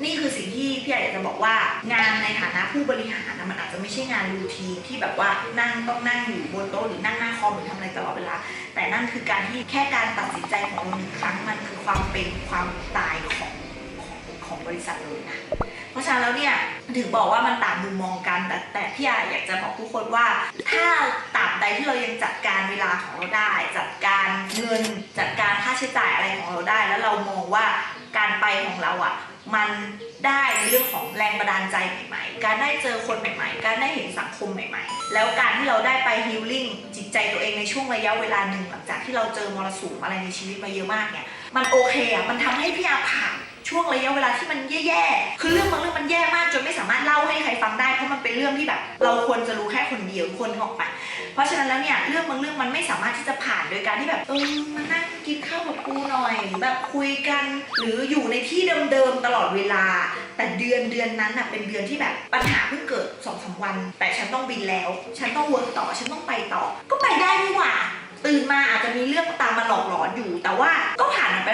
Speaker 1: นี่คือสิ่งที่พี่อยากจะบอกว่างานในฐานะผู้บริหารมันอาจจะไม่ใช่งานรูทีนที่แบบว่าต้องนั่งอยู่บนโต๊ะหรือนั่งหน้าคอมหรือทำอะไรตลอดเวลาแต่นั่นคือการที่แค่การตัดสินใจของเราหนึ่งครั้งมันคือความเป็นความตายของบริษัทเลยนะเพราะฉะนั้นแล้วเนี่ยถึงบอกว่ามันต่างมุมมองกันแต่พี่อยากจะบอกทุกคนว่าถ้าตราบใดที่เรายังจัดการเวลาของเราได้จัดการเงินจัดการค่าใช้จ่ายอะไรของเราได้แล้วเรามองว่าการไปของเรามันได้ในเรื่องของแรงบันดาลใจใหม่ๆการได้เจอคนใหม่ๆการได้เห็นสังคมใหม่ๆแล้วการที่เราได้ไปฮีลลิ่งจิตใจตัวเองในช่วงระยะเวลาหนึ่งหลังจากที่เราเจอมรสุมอะไรในชีวิตมาเยอะมากเนี่ยมันโอเคมันทำให้พี่ผ่านช่วงระยะเวลาที่มันแย่ๆคือเรื่องบางเรื่องมันแย่มากจนไม่สามารถเล่าให้ใครฟังได้เพราะมันเป็นเรื่องที่แบบเราควรจะรู้แค่คนเดียวคนออกไปเพราะฉะนั้นแล้วเนี่ยเรื่องบางเรื่องมันไม่สามารถที่จะผ่านโดยการที่แบบมานั่งกินข้าวกับกูหน่อยแบบคุยกันหรืออยู่ในที่เดิมๆตลอดเวลาแต่เดือนนั้นเป็นเดือนที่แบบปัญหาเพิ่งเกิด 2-3 วันแต่ฉันต้องบินแล้วฉันต้องเวิร์กต่อฉันต้องไปต่อก็ไปได้นี่หว่า ตื่นมาอาจจะมีเรื่องตามมาหลอกหลอนอยู่ แต่ว่าก็ผ่านมันไ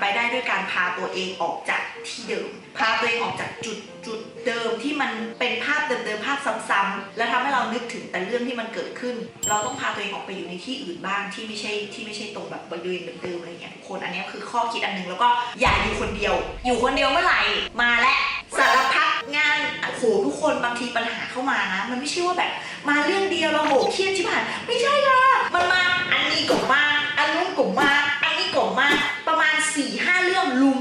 Speaker 1: ปได้ด้วยการพาตัวเองออกจากที่เดิมพาตัวเองออกจากจุดเดิมที่มันเป็นภาพเดิมๆภาพซ้ำๆแล้วทำให้เรานึกถึงแต่เรื่องที่มันเกิดขึ้นเราต้องพาตัวเองออกไปอยู่ในที่อื่นบ้างที่ไม่ใช่ตรงแบบบริเวณเดิมๆอะไรเงี้ยทุกคนอันนี้คือข้อคิดอันนึงแล้วก็อย่าอยู่คนเดียวเมื่อไหร่มาและสารพัดงานโหทุกคนบางทีปัญหาเข้ามานะมันไม่ใช่ว่าแบบมาเรื่องเดียวเราโหเครียดชิบหายไม่ใช่ค่ะมันมาอันนี้ก็มาอันนู้นก็มาอันนี้ก็มาประมาณ 4-5 เรื่องลุม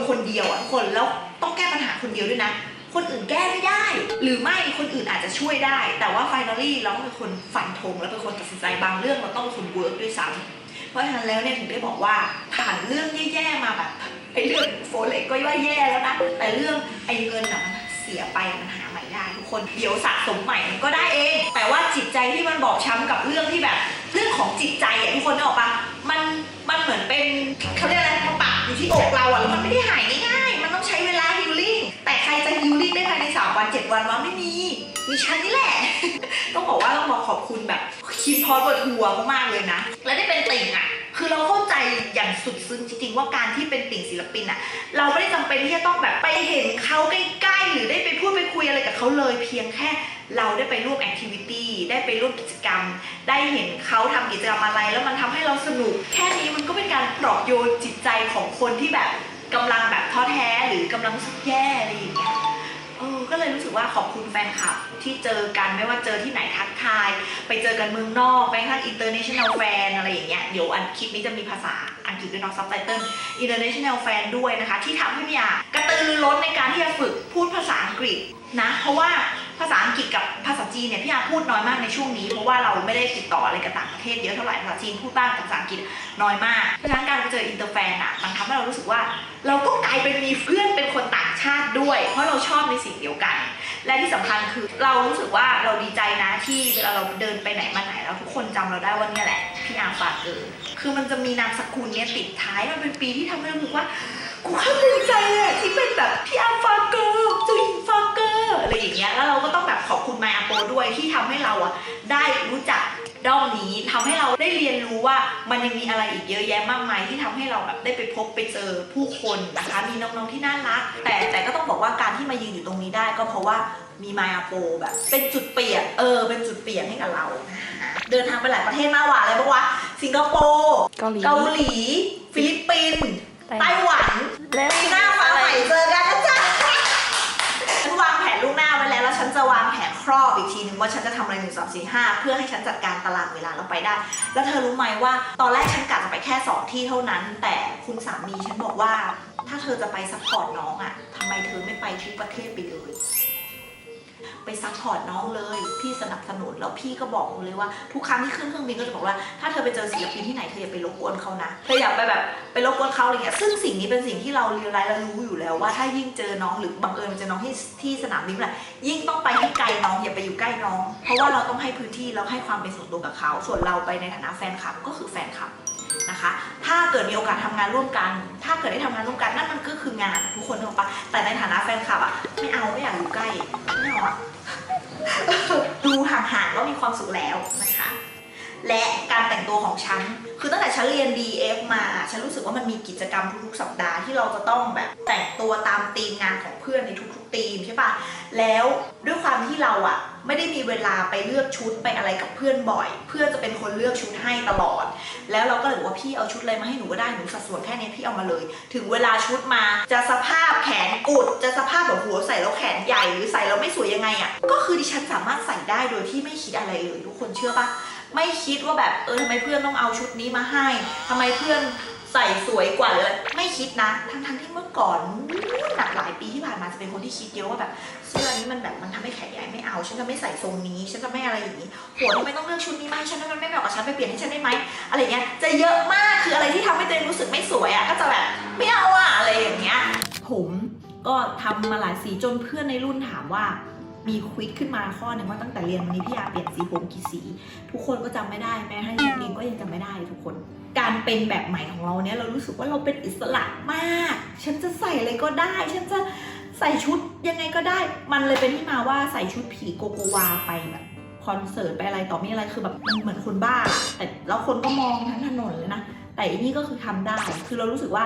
Speaker 1: คนเดียวทุกคนแล้วต้องแก้ปัญหาคนเดียวด้วยนะคนอื่นแก้ไม่ได้หรือไม่คนอื่นอาจจะช่วยได้แต่ว่า finally เราต้องเป็นคนฟันธงและเป็นคนตัดสินใจบางเรื่องเราต้องเป็นคนเวิร์กด้วยซ้ำเพราะฉะนั้นแล้วเนี่ยถึงได้บอกว่าผ่านเรื่องแย่ๆมาแบบไอ้เรื่องโฟเล็กก็ว่าแย่แล้วนะแต่เรื่องไอ้เงินน่ะมันเสียไปมันหาใหม่ได้ทุกคนเดี๋ยวสะสมใหม่มันก็ได้เองแต่ว่าจิตใจที่มันบอบช้ำกับเรื่องที่แบบเรื่องของจิตใจทุกคนนึกออกปะมันเหมือนเป็นเขาเรียกอะไรมาปักอยู่ที่อกเราแล้วมันไม่ได้หายง่ายๆมันต้องใช้เวลาฮีลลิ่งแต่ใครจะฮีลลิ่งได้ภายใน3 วัน7 วันวะไม่มีฉันนี่แหละ ต้องบอกว่าต้องขอบคุณแบบคิดพอดหัวมากๆเลยนะและได้เป็นติ่งอ่ะคือเราเข้าใจอย่างสุดซึ้งจริงๆว่าการที่เป็นติ่งศิลปินอ่ะเราไม่ได้จำเป็นที่จะต้องแบบไปเห็นเขาใกล้ๆหรือได้ไปพูดไปคุยอะไรกับเขาเลยเพียงแค่เราได้ไปร่วมแอคทิวิตี้ได้ไปร่วมกิจกรรมได้เห็นเขาทำกิจกรรมอะไรแล้วมันทำให้เราสนุกแค่นี้มันก็เป็นการปลอบโยนจิตใจของคนที่แบบกำลังแบบท้อแท้หรือกำลังรู้สึกแย่อะไรอย่างเงี้ยก็เลยรู้สึกว่าขอบคุณแฟนคลับที่เจอกันไม่ว่าเจอที่ไหนทักทายไปเจอกันเมืองนอกไปทั้ง international fan อะไรอย่างเงี้ยเดี๋ยวคลิปนี้จะมีภาษาอังกฤษด้วยเนาะ subtitle international fan ด้วยนะคะที่ทำให้พี่กระตือรือร้นในการที่จะฝึกพูดภาษาอังกฤษนะเพราะว่าภาษาอังกฤษกับภาษาจีนเนี่ยพี่พูดน้อยมากในช่วงนี้เพราะว่าเราไม่ได้ติดต่ออะไรกับต่างประเทศเยอะเท่าไหร่ภาษาจีนพูดบ้างแต่ภาษาอังกฤษน้อยมากเพราะฉะนั้นการไปเจออินเตอร์แฟนมันทำให้เรารู้สึกว่าเราก็กลายเป็นมีเพื่อนเป็นคนต่างชาติด้วยเพราะเราชอบในสิ่งเดียวกันและที่สำคัญคือเรารู้สึกว่าเราดีใจนะที่เวลาเราเดินไปไหนมาไหนแล้วทุกคนจำเราได้ว่าเนี่ยแหละพี่อาร์ฟาเกอร์คือมันจะมีนามสกุลเนี้ยติดท้ายมันเป็นปีที่ทำให้เรารู้สึกว่ากูเข้าใจเลยที่เป็นแบบพี่อาร์ฟาเกอร์จูอินฟาเกอร์อะไรอย่างเงี้ยแล้วเราก็ต้องแบบขอบคุณไมอาโปด้วยที่ทำให้เราได้รู้จักด้อมนี้ทำให้เราได้เรียนรู้ว่ามันยังมีอะไรอีกเยอะแยะมากมายที่ทำให้เราแบบได้ไปพบไปเจอผู้คนนะคะมีน้องๆที่น่ารักแต่ก็ต้องบอกว่าการที่มายืนอยู่ตรงนี้ได้ก็เพราะว่ามีไมอาโปแบบเป็นจุดเปลี่ยนเป็นจุดเปลี่ยนให้กับเราเดินทางไปหลายประเทศมากว่าอะไรบ้างวะสิงคโปร์เกาหลีฟิลิปปินส์ไต้หวันและปีหน้าฟ้าใหม่เจอกันนะจ๊ะฉันวางแผนล่วงหน้าไว้แล้วฉันจะวางแผนครอบอีกทีนึงว่าฉันจะทำอะไร1 2 4 5เพื่อให้ฉันจัดการตารางเวลาเราไปได้แล้วเธอรู้ไหมว่าตอนแรกฉันกะจะไปแค่2 ที่เท่านั้นแต่คุณสามีฉันบอกว่าถ้าเธอจะไปซัพพอร์ตน้องทำไมเธอไม่ไปทุกประเทศไปเลยไปซัพพอร์ตน้องเลยพี่สนับสนุนแล้วพี่ก็บอกเลยว่าทุกครั้งที่ขึ้นเครื่องบินก็จะบอกว่าถ้าเธอไปเจอศิลปินที่ไหนเธออย่าไปรบกวนเขานะเธออยากไปแบบไปรบกวนเขาอะไรเงี้ยซึ่งสิ่งนี้เป็นสิ่งที่เราเรียนรู้อยู่แล้วว่าถ้ายิ่งเจอน้องหรือบังเอิญเจอน้องที่สนามบินแหละยิ่งต้องไปให้ไกลน้องอย่าไปอยู่ใกล้น้องเพราะว่าเราต้องให้พื้นที่เราให้ความเป็นส่วนตัวกับเขาส่วนเราไปในฐานะแฟนคลับก็คือแฟนคลับนะคะถ้าเกิดมีโอกาสทำงานร่วมกันถ้าเกิดได้ทำงานร่วมกันนั่นมันก็คืองานทุกคนถูกปะแต่ในฐานะแฟนคลับไม่เอาไม่อยากอยู่ใกล้ไม่เอาดูห่างๆก็มีความสุขแล้วนะคะและการแต่งตัวของฉันคือตั้งแต่ฉันเรียน DF มาฉันรู้สึกว่ามันมีกิจกรรมทุกๆสัปดาห์ที่เราจะต้องแบบแต่งตัวตามธีมงานของเพื่อนในทุกๆธีมใช่ปะแล้วด้วยความที่เราไม่ได้มีเวลาไปเลือกชุดไปอะไรกับเพื่อนบ่อยเพื่อนจะเป็นคนเลือกชุดให้ตลอดแล้วเราก็เลยบอกว่าพี่เอาชุดอะไรมาให้หนูก็ได้หนูสัดส่วนแค่นี้พี่เอามาเลยถึงเวลาชุดมาจะสภาพแขนกุดจะสภาพแบบหัวใส่แล้วแขนใหญ่หรือใส่แล้วไม่สวยยังไงก็คือดิฉันสามารถใส่ได้โดยที่ไม่คิดอะไรเลยทุกคนเชื่อปะไม่คิดว่าแบบทำไมเพื่อนต้องเอาชุดนี้มาให้ทำไมเพื่อนใส่สวยกว่าเลยไม่คิดนะทั้งที่เมื่อก่อนหนักหลายปีที่ผ่านมาจะเป็นคนที่คิดเยอะว่าแบบเสื้อนี้มันแบบมันทำให้แขนใหญ่ไม่เอาฉันจะไม่ใส่ทรงนี้ฉันจะไม่อะไรอย่างนี้โหทำไมต้องเลือกชุดนี้มาให้ฉันมันไม่เหมาะกับฉันไปเปลี่ยนให้ฉันได้ไหมอะไรเงี้ยจะเยอะมากคืออะไรที่ทำให้ตัวเองรู้สึกไม่สวยก็จะแบบไม่เอาอะไรอย่างเงี้ยผมก็ทำมาหลายสีจนเพื่อนในรุ่นถามว่ามีควิดขึ้นมาข้อหนึ่งว่าตั้งแต่เรียนวันนี้พี่เปลี่ยนสีผมกี่สีทุกคนก็จำไม่ได้แม้ให้ฉันเองก็ยังจำไม่ได้ทุกคนการเป็นแบบใหม่ของเราเนี่ยเรารู้สึกว่าเราเป็นอิสระมากฉันจะใส่อะไรก็ได้ฉันจะใส่ชุดยังไงก็ได้มันเลยเป็นที่มาว่าใส่ชุดผีโกโกวาไปแบบ คอนเสิร์ตไปอะไรต่อมีอะไรคือแบบมันเหมือนคนบ้าแต่แล้วคนก็มองทั้งถนนเลยนะแต่อันนี้ก็คือทำได้คือเรารู้สึกว่า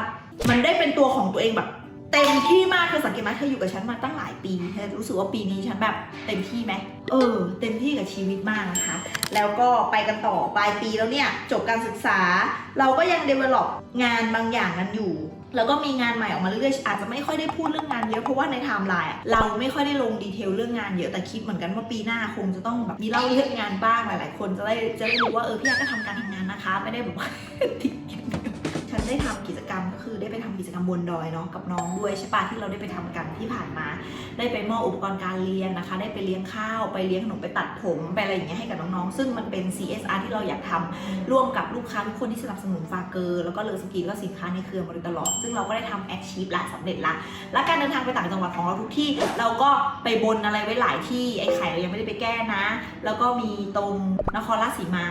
Speaker 1: มันได้เป็นตัวของตัวเองแบบเต็มที่มากเธอสังเกตไหมเธออยู่กับฉันมาตั้งหลายปีเธอรู้สึกว่าปีนี้ฉันแบบเต็มที่ไหมเต็มที่กับชีวิตมากนะคะแล้วก็ไปกันต่อปลายปีแล้วเนี่ยจบการศึกษาเราก็ยัง develop งานบางอย่างกันอยู่แล้วก็มีงานใหม่ออกมาเรื่อยๆอาจจะไม่ค่อยได้พูดเรื่องงานเยอะเพราะว่าในไทม์ไลน์เราไม่ค่อยได้ลงดีเทลเรื่องงานเยอะแต่คิดเหมือนกันว่าปีหน้าคงจะต้องแบบมีเล่าเรื่องงานบ้างหลายๆคนจะได้รู้ว่าพี่แอ๊ก็ทำการทำงานนะคะไม่ได้แบบว่า ทิ้งฉันได้ทำกิจกรรมก็คือได้ไปทำกิจกรรมบนดอยเนาะกับน้องด้วยใช่ปะที่เราได้ไปทำกันที่ผ่านมาได้ไปมอบอุปกรณ์การเรียนนะคะได้ไปเลี้ยงข้าวไปเลี้ยงขนมไปตัดผมไปอะไรอย่างเงี้ยให้กับน้องๆซึ่งมันเป็น CSR ที่เราอยากทำร่วมกับลูกค้าทุกคนที่สนับสนุนฟาเกอร์แล้วก็เลอสกีแล้วก็สินค้าในเครือมาโดยตลอดซึ่งเราก็ได้ทำ achieve ละสำเร็จละและการเดินทางไปต่างจังหวัดของเราทุกที่เราก็ไปบนอะไรไว้หลายที่ไอ้ไข่เรายังไม่ได้ไปแก้นะแล้วก็มีตรงนครราชสีมา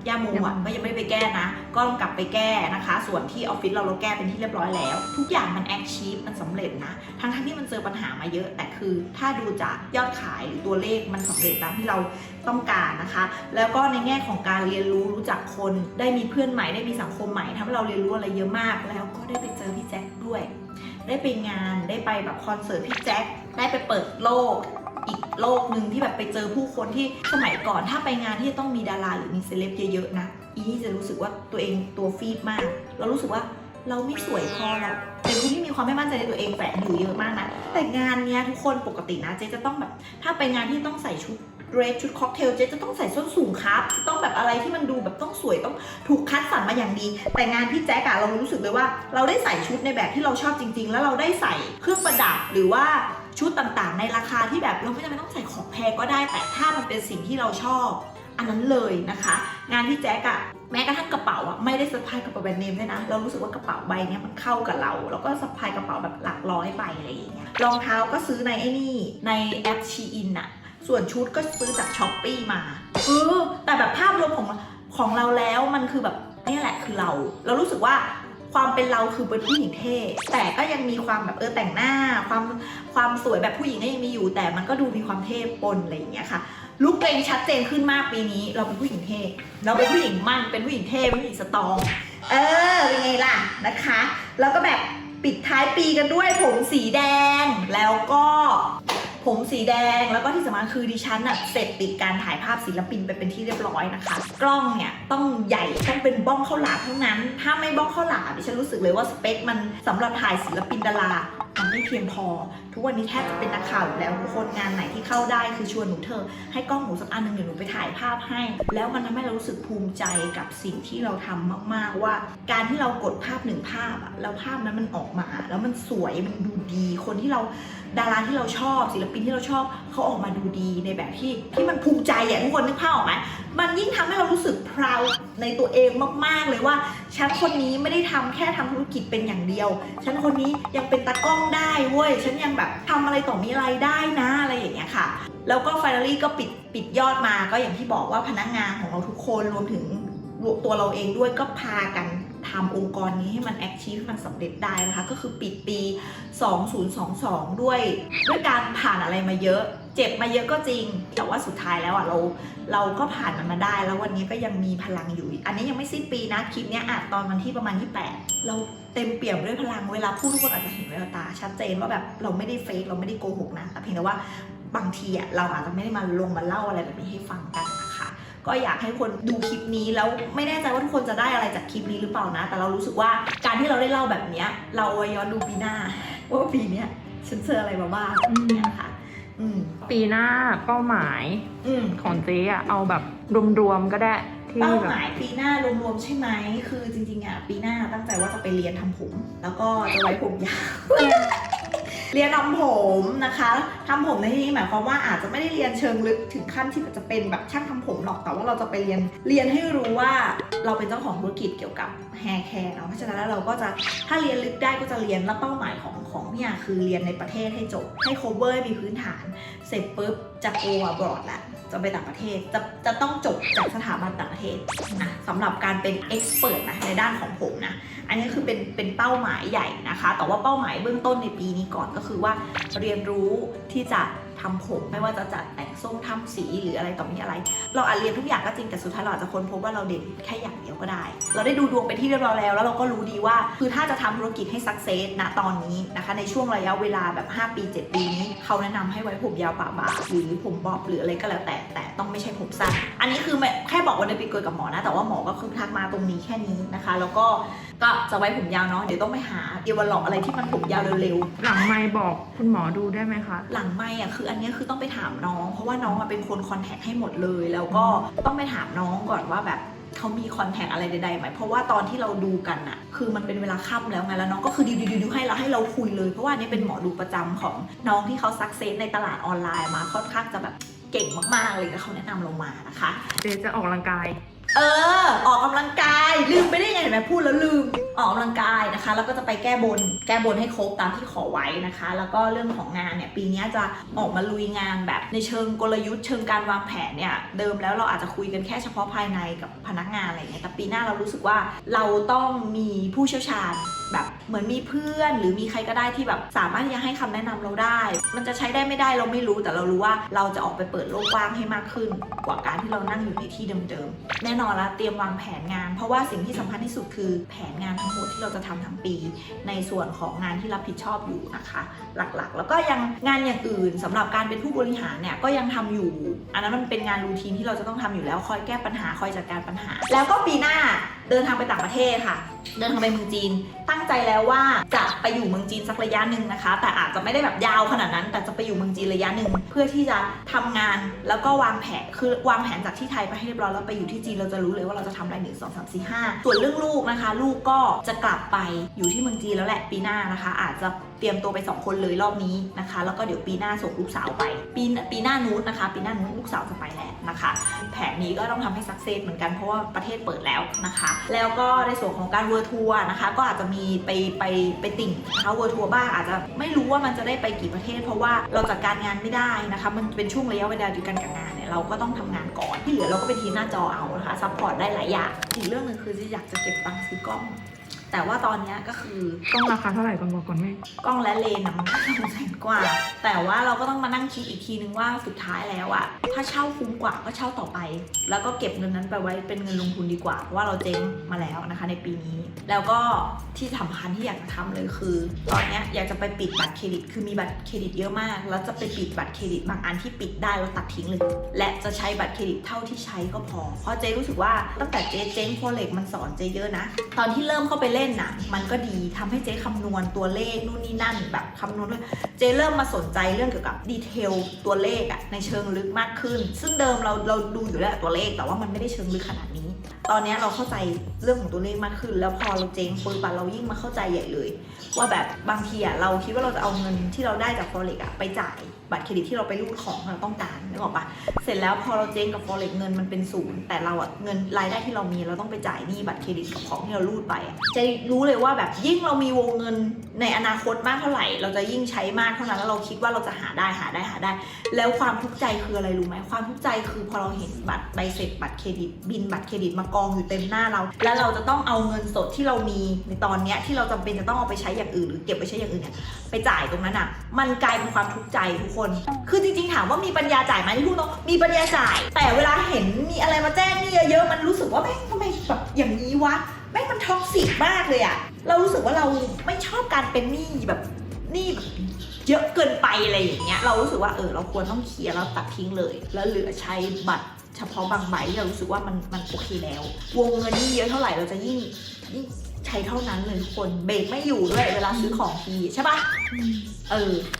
Speaker 1: ย่าโมอ่ะก็ยังไม่ได้ไปแก้นะก็ต้องกลับไปแก้นะคะส่วนที่ออฟฟิศเราแก้เป็นที่เรียบร้อยแล้วทุกอย่างมัน achieve มันสำเร็จนะทั้งที่มันเจอปัญหามาเยอะแต่คือถ้าดูจากยอดขายหรือตัวเลขมันสำเร็จตามที่เราต้องการนะคะแล้วก็ในแง่ของการเรียนรู้จักคนได้มีเพื่อนใหม่ได้มีสังคมใหม่ทำให้เราเรียนรู้อะไรเยอะมากแล้วก็ได้ไปเจอพี่แจ็คด้วยได้ไปงานได้ไปแบบคอนเสิร์ตพี่แจ็คได้ไปเปิดโลกอีกโลกหนึ่งที่แบบไปเจอผู้คนที่สมัยก่อนถ้าไปงานที่ต้องมีดาราหรือมีเซเลบเยอะๆนะอีนี่จะรู้สึกว่าตัวเองตัวฟีดมากเรารู้สึกว่าเราไม่สวยพอเราเป็นคนที่มีความไม่มั่นใจในตัวเองแฝงอยู่เยอะมากนะแต่งานเนี้ยทุกคนปกตินะเจ๊จะต้องแบบถ้าไปงานที่ต้องใส่ชุดเดรสชุดค็อกเทลเจ๊จะต้องใส่ส้นสูงครับต้องแบบอะไรที่มันดูแบบต้องสวยต้องถูกคัดสรรมาอย่างดีแต่งานพี่แจ๊กอะเรารู้สึกเลยว่าเราได้ใส่ชุดในแบบที่เราชอบจริงๆแล้วเราได้ใส่เครื่องประดับหรือว่าชุดต่างๆในราคาที่แบบเราไม่จำเป็นต้องใส่ของแพงก็ได้แต่ถ้ามันเป็นสิ่งที่เราชอบอันนั้นเลยนะคะงานพี่แจ๊กอะแม้กระทั่งกระเป๋าอะไม่ได้สะพายกระเป๋าแบรนด์เนมด้วยนะเรารู้สึกว่ากระเป๋าใบนี้มันเข้ากับเราแล้วก็สะพายกระเป๋าแบบหลักร้อยใบอะไรอย่างเงี้ยรองเท้าก็ซื้อในไอ้นี่ในแอปชีอินอะส่วนชุดก็ซื้อจากช้อปปี้มาแต่แบบภาพรวมของเราแล้วมันคือแบบนี่แหละคือเรารู้สึกว่าความเป็นเราคือเป็นผู้หญิงเท่แต่ก็ยังมีความแบบแต่งหน้าความสวยแบบผู้หญิงก็ยังมีอยู่แต่มันก็ดูมีความเท่ปนอะไรอย่างเงี้ยค่ะลุคตัวเองชัดเจนขึ้นมากปีนี้เราเป็นผู้หญิงเท่เราเป็นผู้หญิงมั่นเป็นผู้หญิงเท่เป็นผู้หญิงสตรองเป็นไงล่ะนะคะแล้วก็แบบปิดท้ายปีกันด้วยผมสีแดงแล้วก็ผมสีแดงแล้วก็ที่สำคัญคือดิฉันอะเสร็จติดการถ่ายภาพศิลปินไปเป็นที่เรียบร้อยนะคะกล้องเนี่ยต้องใหญ่ต้องเป็นบ้องข้าวหลามเท่านั้นถ้าไม่บ้องข้าวหลามดิฉันรู้สึกเลยว่าสเปคมันสำหรับถ่ายศิลปินดารามันไม่เพียงพอทุกวันนี้แทบจะเป็นนักข่าวอยู่แล้วทุกคนงานไหนที่เข้าได้คือชวนหนูเธอให้กล้องหนูสักอันหนึ่งเดี๋ยวหนูไปถ่ายภาพให้แล้วมันทำให้เรารู้สึกภูมิใจกับสิ่งที่เราทำมากๆว่าการที่เรากดภาพหนึ่งภาพอะแล้วภาพนั้นมันออกมาแล้วมันสวยมันดูดีคนที่เราดาราที่เราชอบศิลปินที่เราชอบเขาออกมาดูดีในแบบที่มันภูมิใจอะทุกคนนึกภาพออกไหมมันยิ่งทำให้เรารู้สึก proud ในตัวเองมากๆเลยว่าฉันคนนี้ไม่ได้ทำแค่ทำธุรกิจเป็นอย่างเดียวฉันคนนี้ยังเป็นตากล้องได้เว้ยฉันยังแบบทำอะไรต่อมีอะไรได้นะอะไรอย่างเงี้ยค่ะแล้วก็ finally ก็ปิดยอดมาก็อย่างที่บอกว่าพนักงานของเราทุกคนรวมถึงตัวเราเองด้วยก็พากันทำองค์กรนี้ให้มัน achieve มันสำเร็จได้นะคะก็คือปิดปี 2022 ด้วยการผ่านอะไรมาเยอะเจ็บมาเยอะก็จริงแต่ว่าสุดท้ายแล้วอ่ะเราก็ผ่านมันมาได้แล้ววันนี้ก็ยังมีพลังอยู่อันนี้ยังไม่สิ้นปีนะคลิปนี้อัดตอนวันที่ประมาณ28เราเต็มเปี่ยมด้วยพลังเวลาพูดทุกคนอาจจะเห็นแววตาชัดเจนว่าแบบเราไม่ได้เฟกเราไม่ได้โกหกนะแต่เพียงแต่ว่าบางทีอ่ะเราอาจจะไม่ได้มาเล่าอะไรแบบนี้ให้ฟังกันนะคะก็อยากให้คนดูคลิปนี้แล้วไม่แน่ใจว่าทุกคนจะได้อะไรจากคลิปนี้หรือเปล่านะแต่เรารู้สึกว่าการที่เราได้เล่าแบบนี้เราย้อนดูปีหน้าว่าปีนี้ฉันเจออะไรมาบ้างนะคะ
Speaker 2: ปีหน้าเป้าหมายของเจ๊อะเอาแบบรวมๆก็ได้ที่
Speaker 1: เป้าหมายปีหน้ารวมๆใช่ไหมคือจริงๆอ่ะปีหน้าตั้งใจว่าจะไปเรียนทำผมแล้วก็จะไว้ผมยาว เรียนทำผมนะคะทำผมในที่นี้หมายความว่าอาจจะไม่ได้เรียนเชิงลึกถึงขั้นที่จะเป็นแบบช่างทำผมหรอกแต่ว่าเราจะไปเรียนให้รู้ว่าเราเป็นเจ้าของธุรกิจเกี่ยวกับแฮร์แคร์เนาะเพราะฉะนั้นแล้วเราก็จะถ้าเรียนลึกได้ก็จะเรียนแล้วเป้าหมายของเนี่ยคือเรียนในประเทศให้จบให้ cover มีพื้นฐานเสร็จปุ๊บจะโกอับรอดละจะไปต่างประเทศจะต้องจบจากสถาบันต่างประเทศนะสำหรับการเป็น expert นะในด้านของผมนะอันนี้คือเป็นเป้าหมายใหญ่นะคะแต่ว่าเป้าหมายเบื้องต้นในปีนี้ก่อนก็คือว่าเรียนรู้ที่จะ ทำผมไม่ว่าจะจัดแต่งทรงทำสีหรืออะไรต่อมีอะไรเราอาจเรียนทุกอย่างก็จริงแต่สุดท้ายเราอาจจะค้นพบว่าเราเด่นแค่อย่างเดียวก็ได้เราได้ดูดวงไปที่เรียบร้อยแล้วเราก็รู้ดีว่าคือถ้าจะทำธุรกิจให้สักเซสณตอนนี้นะคะในช่วงระยะเวลาแบบ5ปี7ปีนี้เขาแนะนำให้ไว้ผมยาวปะบ่าหรือผมบ๊อบหรืออะไรก็แล้วแต่ต้องไม่ใช่ผมสั้นอันนี้คือแค่บอกวันเดือนปีเกิดกับหมอนะแต่ว่าหมอก็คือทักมาตรงนี้แค่นี้นะคะแล้วก็จะไว้ผมยาวเนาะเดี๋ยวต้องไปหาเอวลอกอะไรที่มันผมยาวเร็วๆ
Speaker 2: หลังไมค์บอกคุณหมอดูได้ไหมคะ
Speaker 1: หลังไม่อ่ะคืออันนี้คือต้องไปถามน้องเพราะว่าน้องเป็นคนคอนแทคให้หมดเลยแล้วก็ต้องไปถามน้องก่อนว่าแบบเขามีคอนแทคอะไรใดๆไหมเพราะว่าตอนที่เราดูกันอะคือมันเป็นเวลาค่ำแล้วไงแล้วน้องก็คือดิวให้เราคุยเลยเพราะว่านี่เป็นหมอดูประจำของน้องที่เขาซักเซสในตลาดออนไลน์มาค่อนข้างจะแบบเก่งมากๆเลยแล้วเขาแนะนำเรามานะคะ
Speaker 2: เจจะออกกำลังกาย
Speaker 1: ออกกำลังกายลืมไปได้ไงเห็นไหมพูดแล้วลืมออกกำลังกายนะคะแล้วก็จะไปแก้บนให้ครบตามที่ขอไว้นะคะแล้วก็เรื่องของงานเนี่ยปีนี้จะออกมาลุยงานแบบในเชิงกลยุทธ์เชิงการวางแผนเนี่ยเดิมแล้วเราอาจจะคุยกันแค่เฉพาะภายในกับพนักงานอะไรเงี้ยแต่ปีหน้าเรารู้สึกว่าเราต้องมีผู้เชี่ยวชาญแบบเหมือนมีเพื่อนหรือมีใครก็ได้ที่แบบสามารถที่จะให้คำแนะนำเราได้มันจะใช้ได้ไม่ได้เราไม่รู้แต่เรารู้ว่าเราจะออกไปเปิดโลกกว้างให้มากขึ้นกว่าการที่เรานั่งอยู่ในที่เดิมๆแน่นอนละเตรียมวางแผนงานเพราะว่าสิ่งที่สำคัญที่สุดคือแผนงานทั้งหมดที่เราจะทำทั้งปีในส่วนของงานที่รับผิดชอบอยู่นะคะหลักๆแล้วก็ยังงานอย่างอื่นสำหรับการเป็นผู้บริหารเนี่ยก็ยังทำอยู่อันนั้นมันเป็นงานรูทีนที่เราจะต้องทำอยู่แล้วคอยแก้ปัญหาคอยจัดการปัญหาแล้วก็ปีหน้าเดินทางไปต่างประเทศค่ะเดินทางไปเมืองจีนตั้งใจแล้วว่าจะไปอยู่เมืองจีนสักระยะหนึ่งนะคะแต่อาจจะไม่ได้แบบยาวขนาดนั้นแต่จะไปอยู่เมืองจีนระยะหนึ่งเพื่อที่จะทำงานแล้วก็วางแผนคือวางแผนจากที่ไทยไปให้เรียบร้อยแล้วไปอยู่ที่จีนเราจะรู้เลยว่าเราจะทำอะไร1 2 3 4 5ส่วนเรื่องลูกนะคะลูกก็จะกลับไปอยู่ที่เมืองจีนแล้วแหละปีหน้านะคะอาจจะเตรียมตัวไป2คนเลยรอบนี้นะคะแล้วก็เดี๋ยวปีหน้าส่งลูกสาวไปปีหน้านู้นนะคะปีหน้านู้นลูกสาวจะไปแล้วนะคะแผนนี้ก็ต้องทำให้สักเซสเหมือนกันเพราะว่าประเทศเปิดแล้วนะคะแล้วก็ในส่วนของการเวิร์ทัวร์นะคะก็อาจจะมีไปติ่งนะคะเวิร์ทัวร์บ้างอาจจะไม่รู้ว่ามันจะได้ไปกี่ประเทศเพราะว่าเราจัดการงานไม่ได้นะคะมันเป็นช่วงระยะเวลาเดียวกันกับงานเนี่ยเราก็ต้องทำงานก่อนที่เหลือเราก็เป็นทีมหน้าจอเอานะคะซัพพอร์ตได้หลายอย่างอีกเรื่องหนึ่งคืออยากจะเก็บตังค์ซื้อกล้องแต่ว่าตอนนี้ก็คือก
Speaker 2: ล้องราคาเท่าไหร่ก่อนบอกก่อนแม่
Speaker 1: กล้องและเลนส์มัน200,000 กว่าแต่ว่าเราก็ต้องมานั่งคิดอีกทีนึงว่าสุดท้ายแล้วอะถ้าเช่าคุ้มกว่าก็เช่าต่อไปแล้วก็เก็บเงินนั้นไปไว้เป็นเงินลงทุนดีกว่าเพราะว่าเราเจ๊งมาแล้วนะคะในปีนี้แล้วก็ที่สำคัญที่อยากจะทำเลยคือตอนนี้อยากจะไปปิดบัตรเครดิตคือมีบัตรเครดิตเยอะมากแล้วจะไปปิดบัตรเครดิตบางอันที่ปิดได้แล้วตัดทิ้งเลยและจะใช้บัตรเครดิตเท่าที่ใช้ก็พอเพราะเจ๊รู้สึกว่าตั้งแต่เจ๊เจ๊งForexมันสอนเจ๊เยอะนะตอนที่เริ่มเข้าไปเล่นน่ะมันก็ดีทำให้เจ๊คำนวณตัวเลขนู่นนี่นั่นแบบคำนวณด้วยเจ๊เริ่มมาสนใจเรื่องเกี่ยวกับดีเทลตัวเลขอะในเชิงลึกมากขึ้นซึ่งเดิมเราดูอยู่แล้วตัวเลขแต่ว่ามันไม่ได้เชิงลึกขนาดนี้ตอนนี้เราเข้าใจเรื่องของตัวเลขมากขึ้นแล้วพอเราเจ๊งปุ๊บเรายิ่งมาเข้าใจใหญ่เลยว่าแบบบางทีอะเราคิดว่าเราจะเอาเงินที่เราได้จาก Forex อะไปจ่ายบัตรเครดิตที่เราไปรูดของเราต้องการนึกออกปะเสร็จแล้วพอเราเจ๊งกับ Forex เงินมันเป็นศูนย์แต่เราอะเงินรายได้ที่เรามีเราต้องไปจ่ายหนี้บัตรเครดิตกับของที่เรารูดไปจะรู้เลยว่าแบบยิ่งเรามีวงเงินในอนาคตมากเท่าไหร่เราจะยิ่งใช้มากเท่านั้นแล้วเราคิดว่าเราจะหาได้แล้วความทุกข์ใจคืออะไรรู้ไหมความทุกข์ใจคือพอเราเห็นบัตรใบเสร็จบัตรเครดิตบินบัตรเครดิตมากองอยู่เต็มหน้าเราแล้วเราจะต้องเอาเงินสดที่เรามีในตอนเนี้ยที่เราจำเป็นจะต้องเอาไปใช้อย่างอื่นหรือเก็บไปใช้อย่างอื่นเนี่ยไปจ่ายตรงนั้นอ่ะมันกลายเป็นความทุกข์ใจทุกคนคือจริงๆถามว่ามีปัญญาจ่ายไหมที่พูดตรงมีปัญญาจ่ายแต่เวลาเห็นมีอะไรมาแจ้งนี่เยอะๆมันรู้สึกว่าแม่งทำไมแบบอย่างนี้วะแม่งมันท็อกซิกมากเลยอ่ะเรารู้สึกว่าเราไม่ชอบการเป็นหนี้แบบเยอะเกินไปอะไรอย่างเงี้ยเรารู้สึกว่าเราควรต้องเคลียร์แล้วตัดทิ้งเลยแล้วเหลือใช้บัตรเฉพาะบางใบที่เรารู้สึกว่ามันโอเคแล้ววงเงินยิ่งเยอะเท่าไหร่เราจะยิ่งใช้เท่านั้นเลยทุกคนเบรกไม่อยู่ด้วยเวลาซื้อของฟรีใช่ปะ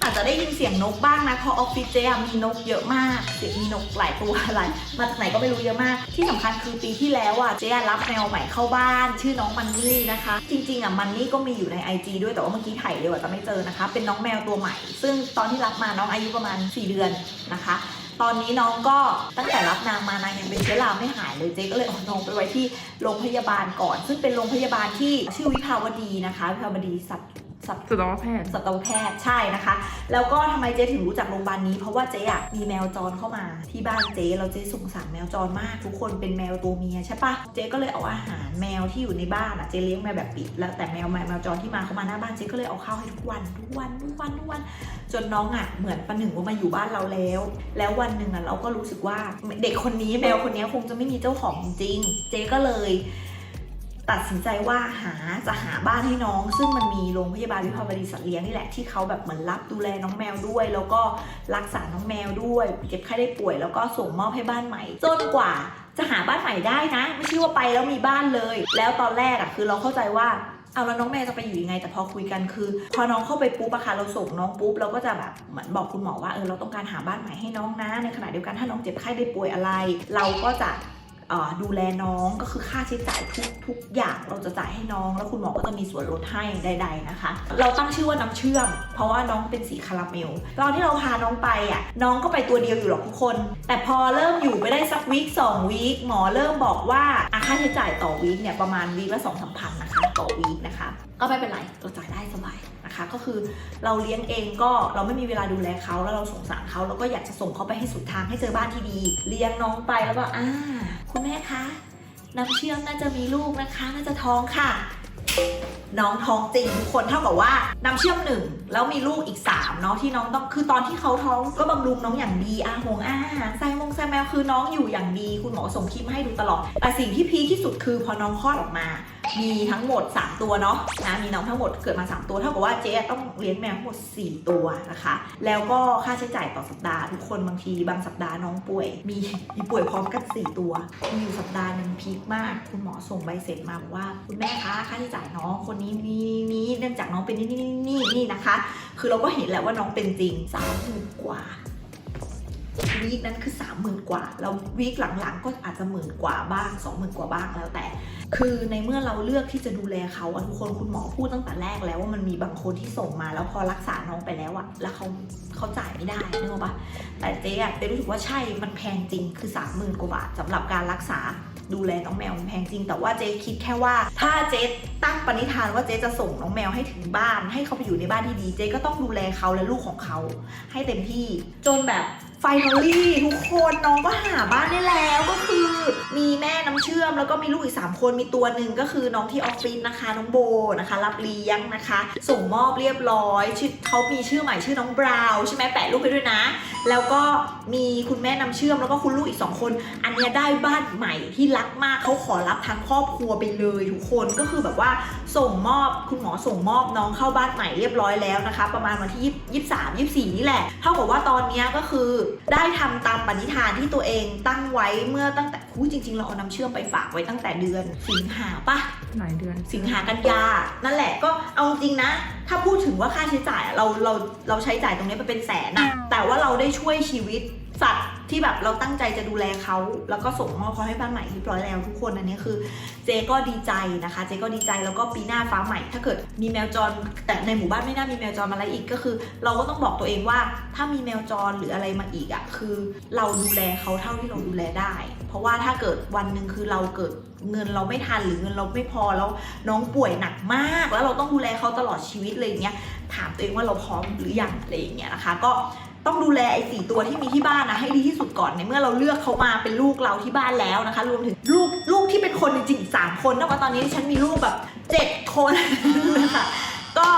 Speaker 1: อาจจะได้ยินเสียงนกบ้างนะเพราะออฟฟิศเจ๊มีนกเยอะมากเจ๊มีนกหลายตัวอะไรมาจากไหนก็ไม่รู้เยอะมากที่สำคัญคือปีที่แล้วเจ๊รับแมวใหม่เข้าบ้านชื่อน้องมันนี่นะคะจริงๆมันนี่ก็มีอยู่ใน IG ด้วยแต่ว่าเมื่อกี้ถ่ายเร็วจะไม่เจอนะคะเป็นน้องแมวตัวใหม่ซึ่งตอนที่รับมาน้องอายุประมาณ4 เดือนนะคะตอนนี้น้องก็ตั้งแต่รับนางมานางยังเป็นเชื้อราไม่หายเลยเจ๊ก็เลยเอาน้องไปไว้ที่โรงพยาบาลก่อนซึ่งเป็นโรงพยาบาลที่ชื่อวิภาวดีนะคะวิภาวดีสัตว์
Speaker 2: สัตวแพทย์
Speaker 1: สัตวแพทย์ใช่นะคะแล้วก็ทำไมเจ๊ถึงรู้จักโรงพยาบาลนี้เพราะว่าเจ๊อะมีแมวจรเข้ามาที่บ้านเจ๊เราเจ๊สงสารแมวจรมากทุกคนเป็นแมวตัวเมียใช่ปะเจ๊ก็เลยเอาอาหารแมวที่อยู่ในบ้านอะเจ๊เลี้ยงแมวแบบปิดแล้วแต่แมวจรที่มาเข้ามาหน้าบ้านเจ๊ก็เลยเอาข้าวให้ทุกวันจนน้องอะเหมือนประหนึ่งว่ามาอยู่บ้านเราแล้ววันหนึ่งอะเราก็รู้สึกว่าเด็กคนนี้แมวคนนี้คงจะไม่มีเจ้าของจริงๆเจ๊ก็เลยตัดสินใจว่าจะหาบ้านให้น้องซึ่งมันมีโรงพยาบาลวิภาวดีสัตว์เลี้ยงนี่แหละที่เขาแบบเหมือนรับดูแลน้องแมวด้วยแล้วก็รักษาน้องแมวด้วยเจ็บไข้ได้ป่วยแล้วก็ส่งมอบให้บ้านใหม่จนกว่าจะหาบ้านใหม่ได้นะไม่ใช่ว่าไปแล้วมีบ้านเลยแล้วตอนแรกอะคือเราเข้าใจว่าเอาแล้วน้องแมวจะไปอยู่ยังไงแต่พอคุยกันคือพอน้องเข้าไปปุ๊บอะค่ะเราส่งน้องปุ๊บเราก็จะแบบเหมือนบอกคุณหมอว่าเราต้องการหาบ้านใหม่ให้น้องนะในขณะเดียวกันถ้าน้องเจ็บไข้ได้ป่วยอะไรเราก็จะดูแลน้องก็คือค่าใช้จ่ายทุกอย่างเราจะจ่ายให้น้องแล้วคุณหมอก็จะมีส่วนลดให้ใดๆนะคะเราตั้งชื่อว่าน้ำเชื่อมเพราะว่าน้องเป็นสีคาราเมลตอนที่เราพาน้องไปอ่ะน้องก็ไปตัวเดียวอยู่หรอกทุกคนแต่พอเริ่มอยู่ไปได้สักวีค2 วีคหมอเริ่มบอกว่าค่าใช้จ่ายต่อวีคเนี่ยประมาณวีคละ2-3 พันนะคะต่อวีคนะคะก็ไม่เป็นไรเราจ่ายได้สบายนะคะก็คือเราเลี้ยงเองก็เราไม่มีเวลาดูแลเขาแล้วเราสงสารเขาแล้วก็อยากจะส่งเขาไปให้สุดทางให้เจอบ้านที่ดีเลี้ยงน้องไปแล้วก็คุณแม่คะน้ำเชื่อมน่าจะมีลูกนะคะน่าจะท้องค่ะน้องท้องจริงทุกคนเท่ากับว่าน้ำเชื่อม1แล้วมีลูกอีก3เนาะที่น้องต้องคือตอนที่เขาท้องก็บำรุงน้องอย่างดีอาหารใส่แมวคือน้องอยู่อย่างดีคุณหมอส่งคลิปมาให้ดูตลอดแต่สิ่งที่พีคที่สุดคือพอน้องคลอดออกมามีทั้งหมด3ตัวเนาะมีน้องทั้งหมดเกิดมา3ตัวเท่ากับว่าเจ๊ต้องเลี้ยงแมวทั้งหมด4ตัวนะคะแล้วก็ค่าใช้จ่ายต่อสัปดาห์ทุกคนบางทีบางสัปดาห์น้องป่วยมีป่วยพร้อมกัน4ตัวมีอยู่สัปดาห์นึงพีคมากคุณหมอส่งใบเสร็จมาบอกว่าคุณแม่คะค่าใช้จ่ายน้องคนนี้นี่เนื่องจากน้องเป็นนี่นะคะคือเราก็เห็นแหละว่าน้องเป็นจริง30,000 กว่าวีคนั้นคือ30,000 กว่าแล้ววีคหลังๆก็อาจจะ10,000 กว่าบ้าง20,000 กว่าบ้างแล้วแต่คือในเมื่อเราเลือกที่จะดูแลเขาทุกคนคุณหมอพูดตั้งแต่แรกแล้วว่ามันมีบางคนที่ส่งมาแล้วพอรักษาน้องไปแล้วแล้วเขาจ่ายไม่ได้นึกออกปะแต่เจ๊รู้สึกว่าใช่มันแพงจริงคือ30,000 กว่าบาทสำหรับการรักษาดูแลน้องแมวมันแพงจริงแต่ว่าเจ๊คิดแค่ว่าถ้าเจ๊ตั้งปณิธานว่าเจ๊จะส่งน้องแมวให้ถึงบ้านให้เขาไปอยู่ในบ้านที่ดีเจ๊ก็ต้องดูแลเขาและลูกของเขาให้เต็มที่จนแบบfinally ทุกคนน้องก็หาบ้านได้แล้วก็คือมีแม่น้ำเชื่อมแล้วก็มีลูกอีก3 คนมีตัวหนึ่งก็คือน้องที่ออฟฟิศนะคะน้องโบนะคะรับเลี้ยงนะคะส่งมอบเรียบร้อยชื่อเขามีชื่อใหม่ชื่อน้องบราวน์ใช่ไหมแปะรูปไปด้วยนะแล้วก็มีคุณแม่น้ำเชื่อมแล้วก็คุณลูกอีก2 คนอันนี้ได้บ้านใหม่ที่รักมากเขาขอรับทั้งครอบครัวไปเลยทุกคนก็คือแบบว่าส่งมอบคุณหมอส่งมอบน้องเข้าบ้านใหม่เรียบร้อยแล้วนะคะประมาณวันที่23-24นี่แหละเท่ากับว่าตอนนี้ก็คือได้ทำตามปณิธานที่ตัวเองตั้งไว้เมื่อตั้งแต่จริงๆเราเอาน้ำเชื่อมไปฝากไว้ตั้งแต่เดือนสิงหาปะ
Speaker 2: หลายเดือน
Speaker 1: สิงหากันยานั่นแหละก็เอาจริงนะถ้าพูดถึงว่าค่าใช้จ่ายเราใช้จ่ายตรงนี้ไปเป็นแสนนะแต่ว่าเราได้ช่วยชีวิตสัตว์ที่แบบเราตั้งใจจะดูแลเขาแล้วก็ส่งมอบเขาให้บ้านใหม่เรียบร้อยแล้วทุกคนอันนี้คือเจก็ดีใจนะคะเจก็ดีใจแล้วก็ปีหน้าฟ้าใหม่ถ้าเกิดมีแมวจรแต่ในหมู่บ้านไม่น่ามีแมวจรมาอะไรอีกก็คือเราก็ต้องบอกตัวเองว่าถ้ามีแมวจรหรืออะไรมาอีกคือเราดูแลเขาเท่าที่เราดูแลได้เพราะว่าถ้าเกิดวันหนึ่งคือเราเกิดเงินเราไม่ทันหรือเงินเราไม่พอแล้วน้องป่วยหนักมากแล้วเราต้องดูแลเขาตลอดชีวิตเลยอย่างเงี้ยถามตัวเองว่าเราพร้อมหรือยังอะไรอย่างเงี้ยนะคะก็ต้องดูแลไอ้4 ตัวที่มีที่บ้านนะให้ดีที่สุดก่อนในเมื่อเราเลือกเขามาเป็นลูกเราที่บ้านแล้วนะคะรวมถึงลูกที่เป็นคนจริงๆ3 คนนะว่าตอนนี้ฉันมีลูกแบบ7 คนนะคะก็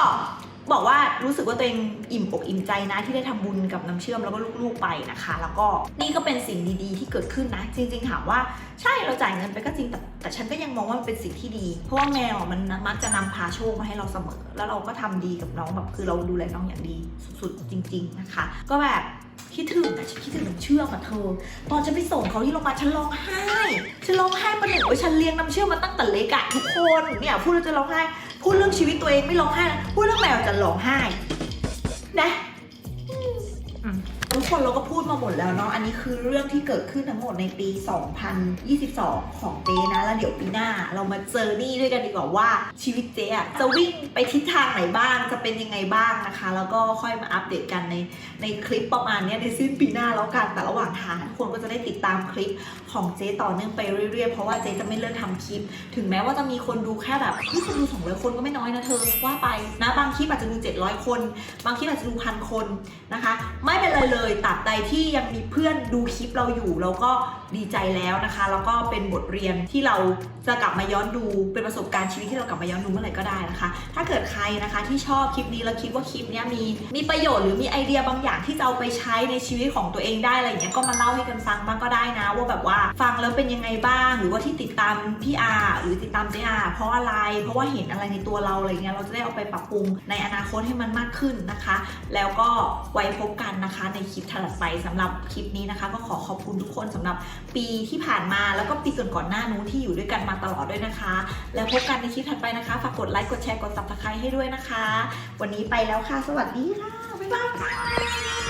Speaker 1: บอกว่ารู้สึกว่าตัวเองอิ่มอกอิ่มใจนะที่ได้ทำบุญกับน้ำเชื่อมแล้วก็ลูกๆไปนะคะแล้วก็นี่ก็เป็นสิ่งดีๆที่เกิดขึ้นนะจริงๆถามว่าใช่เราจ่ายเงินไปก็จริงแต่ฉันก็ยังมองว่ามันเป็นสิ่งที่ดีเพราะว่าแมวมันมักจะนำพาโชคมาให้เราเสมอแล้วเราก็ทำดีกับน้องแบบคือเราดูแลน้องอย่างดีสุดๆจริงๆนะคะก็แบบคิดถึงนะฉันคิดถึงน้ำเชื่อมอะเธอตอนฉันไปส่งเขาที่โรงพยาบาลฉันร้องไห้ประหนึ่งว่าฉันเลี้ยงน้ำเชื่อมมาตั้งแต่เล็กอะทุกคนเนี่ยพูดแล้วจะร้องไห้พูดเรื่องชีวิตตัวเองไม่ร้องไห้พูดเรื่องแมวจะร้องไห้นะ ทุกคนเราก็พูดมาหมดแล้วเนาะอันนี้คือเรื่องที่เกิดขึ้นทั้งหมดในปี 2022 ของเจ๊นะแล้วเดี๋ยวปีหน้าเรามาเจอนี่ด้วยกันดีกว่าว่าชีวิตเจ๊อะจะวิ่งไปทิศทางไหนบ้างจะเป็นยังไงบ้างนะคะแล้วก็ค่อยมาอัปเดตกันในคลิปประมาณนี้ในสิ้นปีหน้าแล้วกันแต่ระหว่างทางทุกคนก็จะได้ติดตามคลิปของเจ๊ต่อเนื่องไปเรื่อยๆเพราะว่าเจ๊จะไม่เลิกทำคลิปถึงแม้ว่าจะมีคนดูแค่แบบคนดู200 คนก็ไม่น้อยนะเธอว่าไปนะบางคลิปอาจจะดู700 คนบางคลิปอาจจะดู1,000 คนนะคะไม่เป็นไรเลยตราบใดที่ยังมีเพื่อนดูคลิปเราอยู่เราก็ดีใจแล้วนะคะแล้วก็เป็นบทเรียนที่เราจะกลับมาย้อนดูเป็นประสบการณ์ชีวิตที่เรากลับมาย้อนดูเมื่อไหร่ก็ได้นะคะถ้าเกิดใครนะคะที่ชอบคลิปนี้แล้วคิดว่าคลิปนี้มีประโยชน์หรือมีไอเดียบางอย่างที่จะเอาไปใช้ในชีวิตของตัวเองได้อะไรอย่างเงี้ยก็มาเล่าให้กันฟังบ้างก็ได้นะว่าแบบว่าฟังแล้วเป็นยังไงบ้างหรือว่าที่ติดตามพี่อาหรือติดตามเจ๊อาเพราะอะไรเพราะว่าเห็นอะไรในตัวเราอะไรเงี้ยเราจะได้เอาไปปรับปรุงในอนาคตให้มันมากขึ้นนะคะแล้วก็ไว้พบกันนะคะในคลิปถัดไปสำหรับคลิปนี้นะคะก็ขอขอบคุณทุกคนสำหรับปีที่ผ่านมาแล้วก็ปีก่อนหน้านู้นที่อยู่ด้วยกันมาตลอดด้วยนะคะแล้วพบกันในคลิปถัดไปนะคะฝากกดไลค์กดแชร์กด Subscribe ให้ด้วยนะคะวันนี้ไปแล้วค่ะสวัสดีค่ะบ๊ายบาย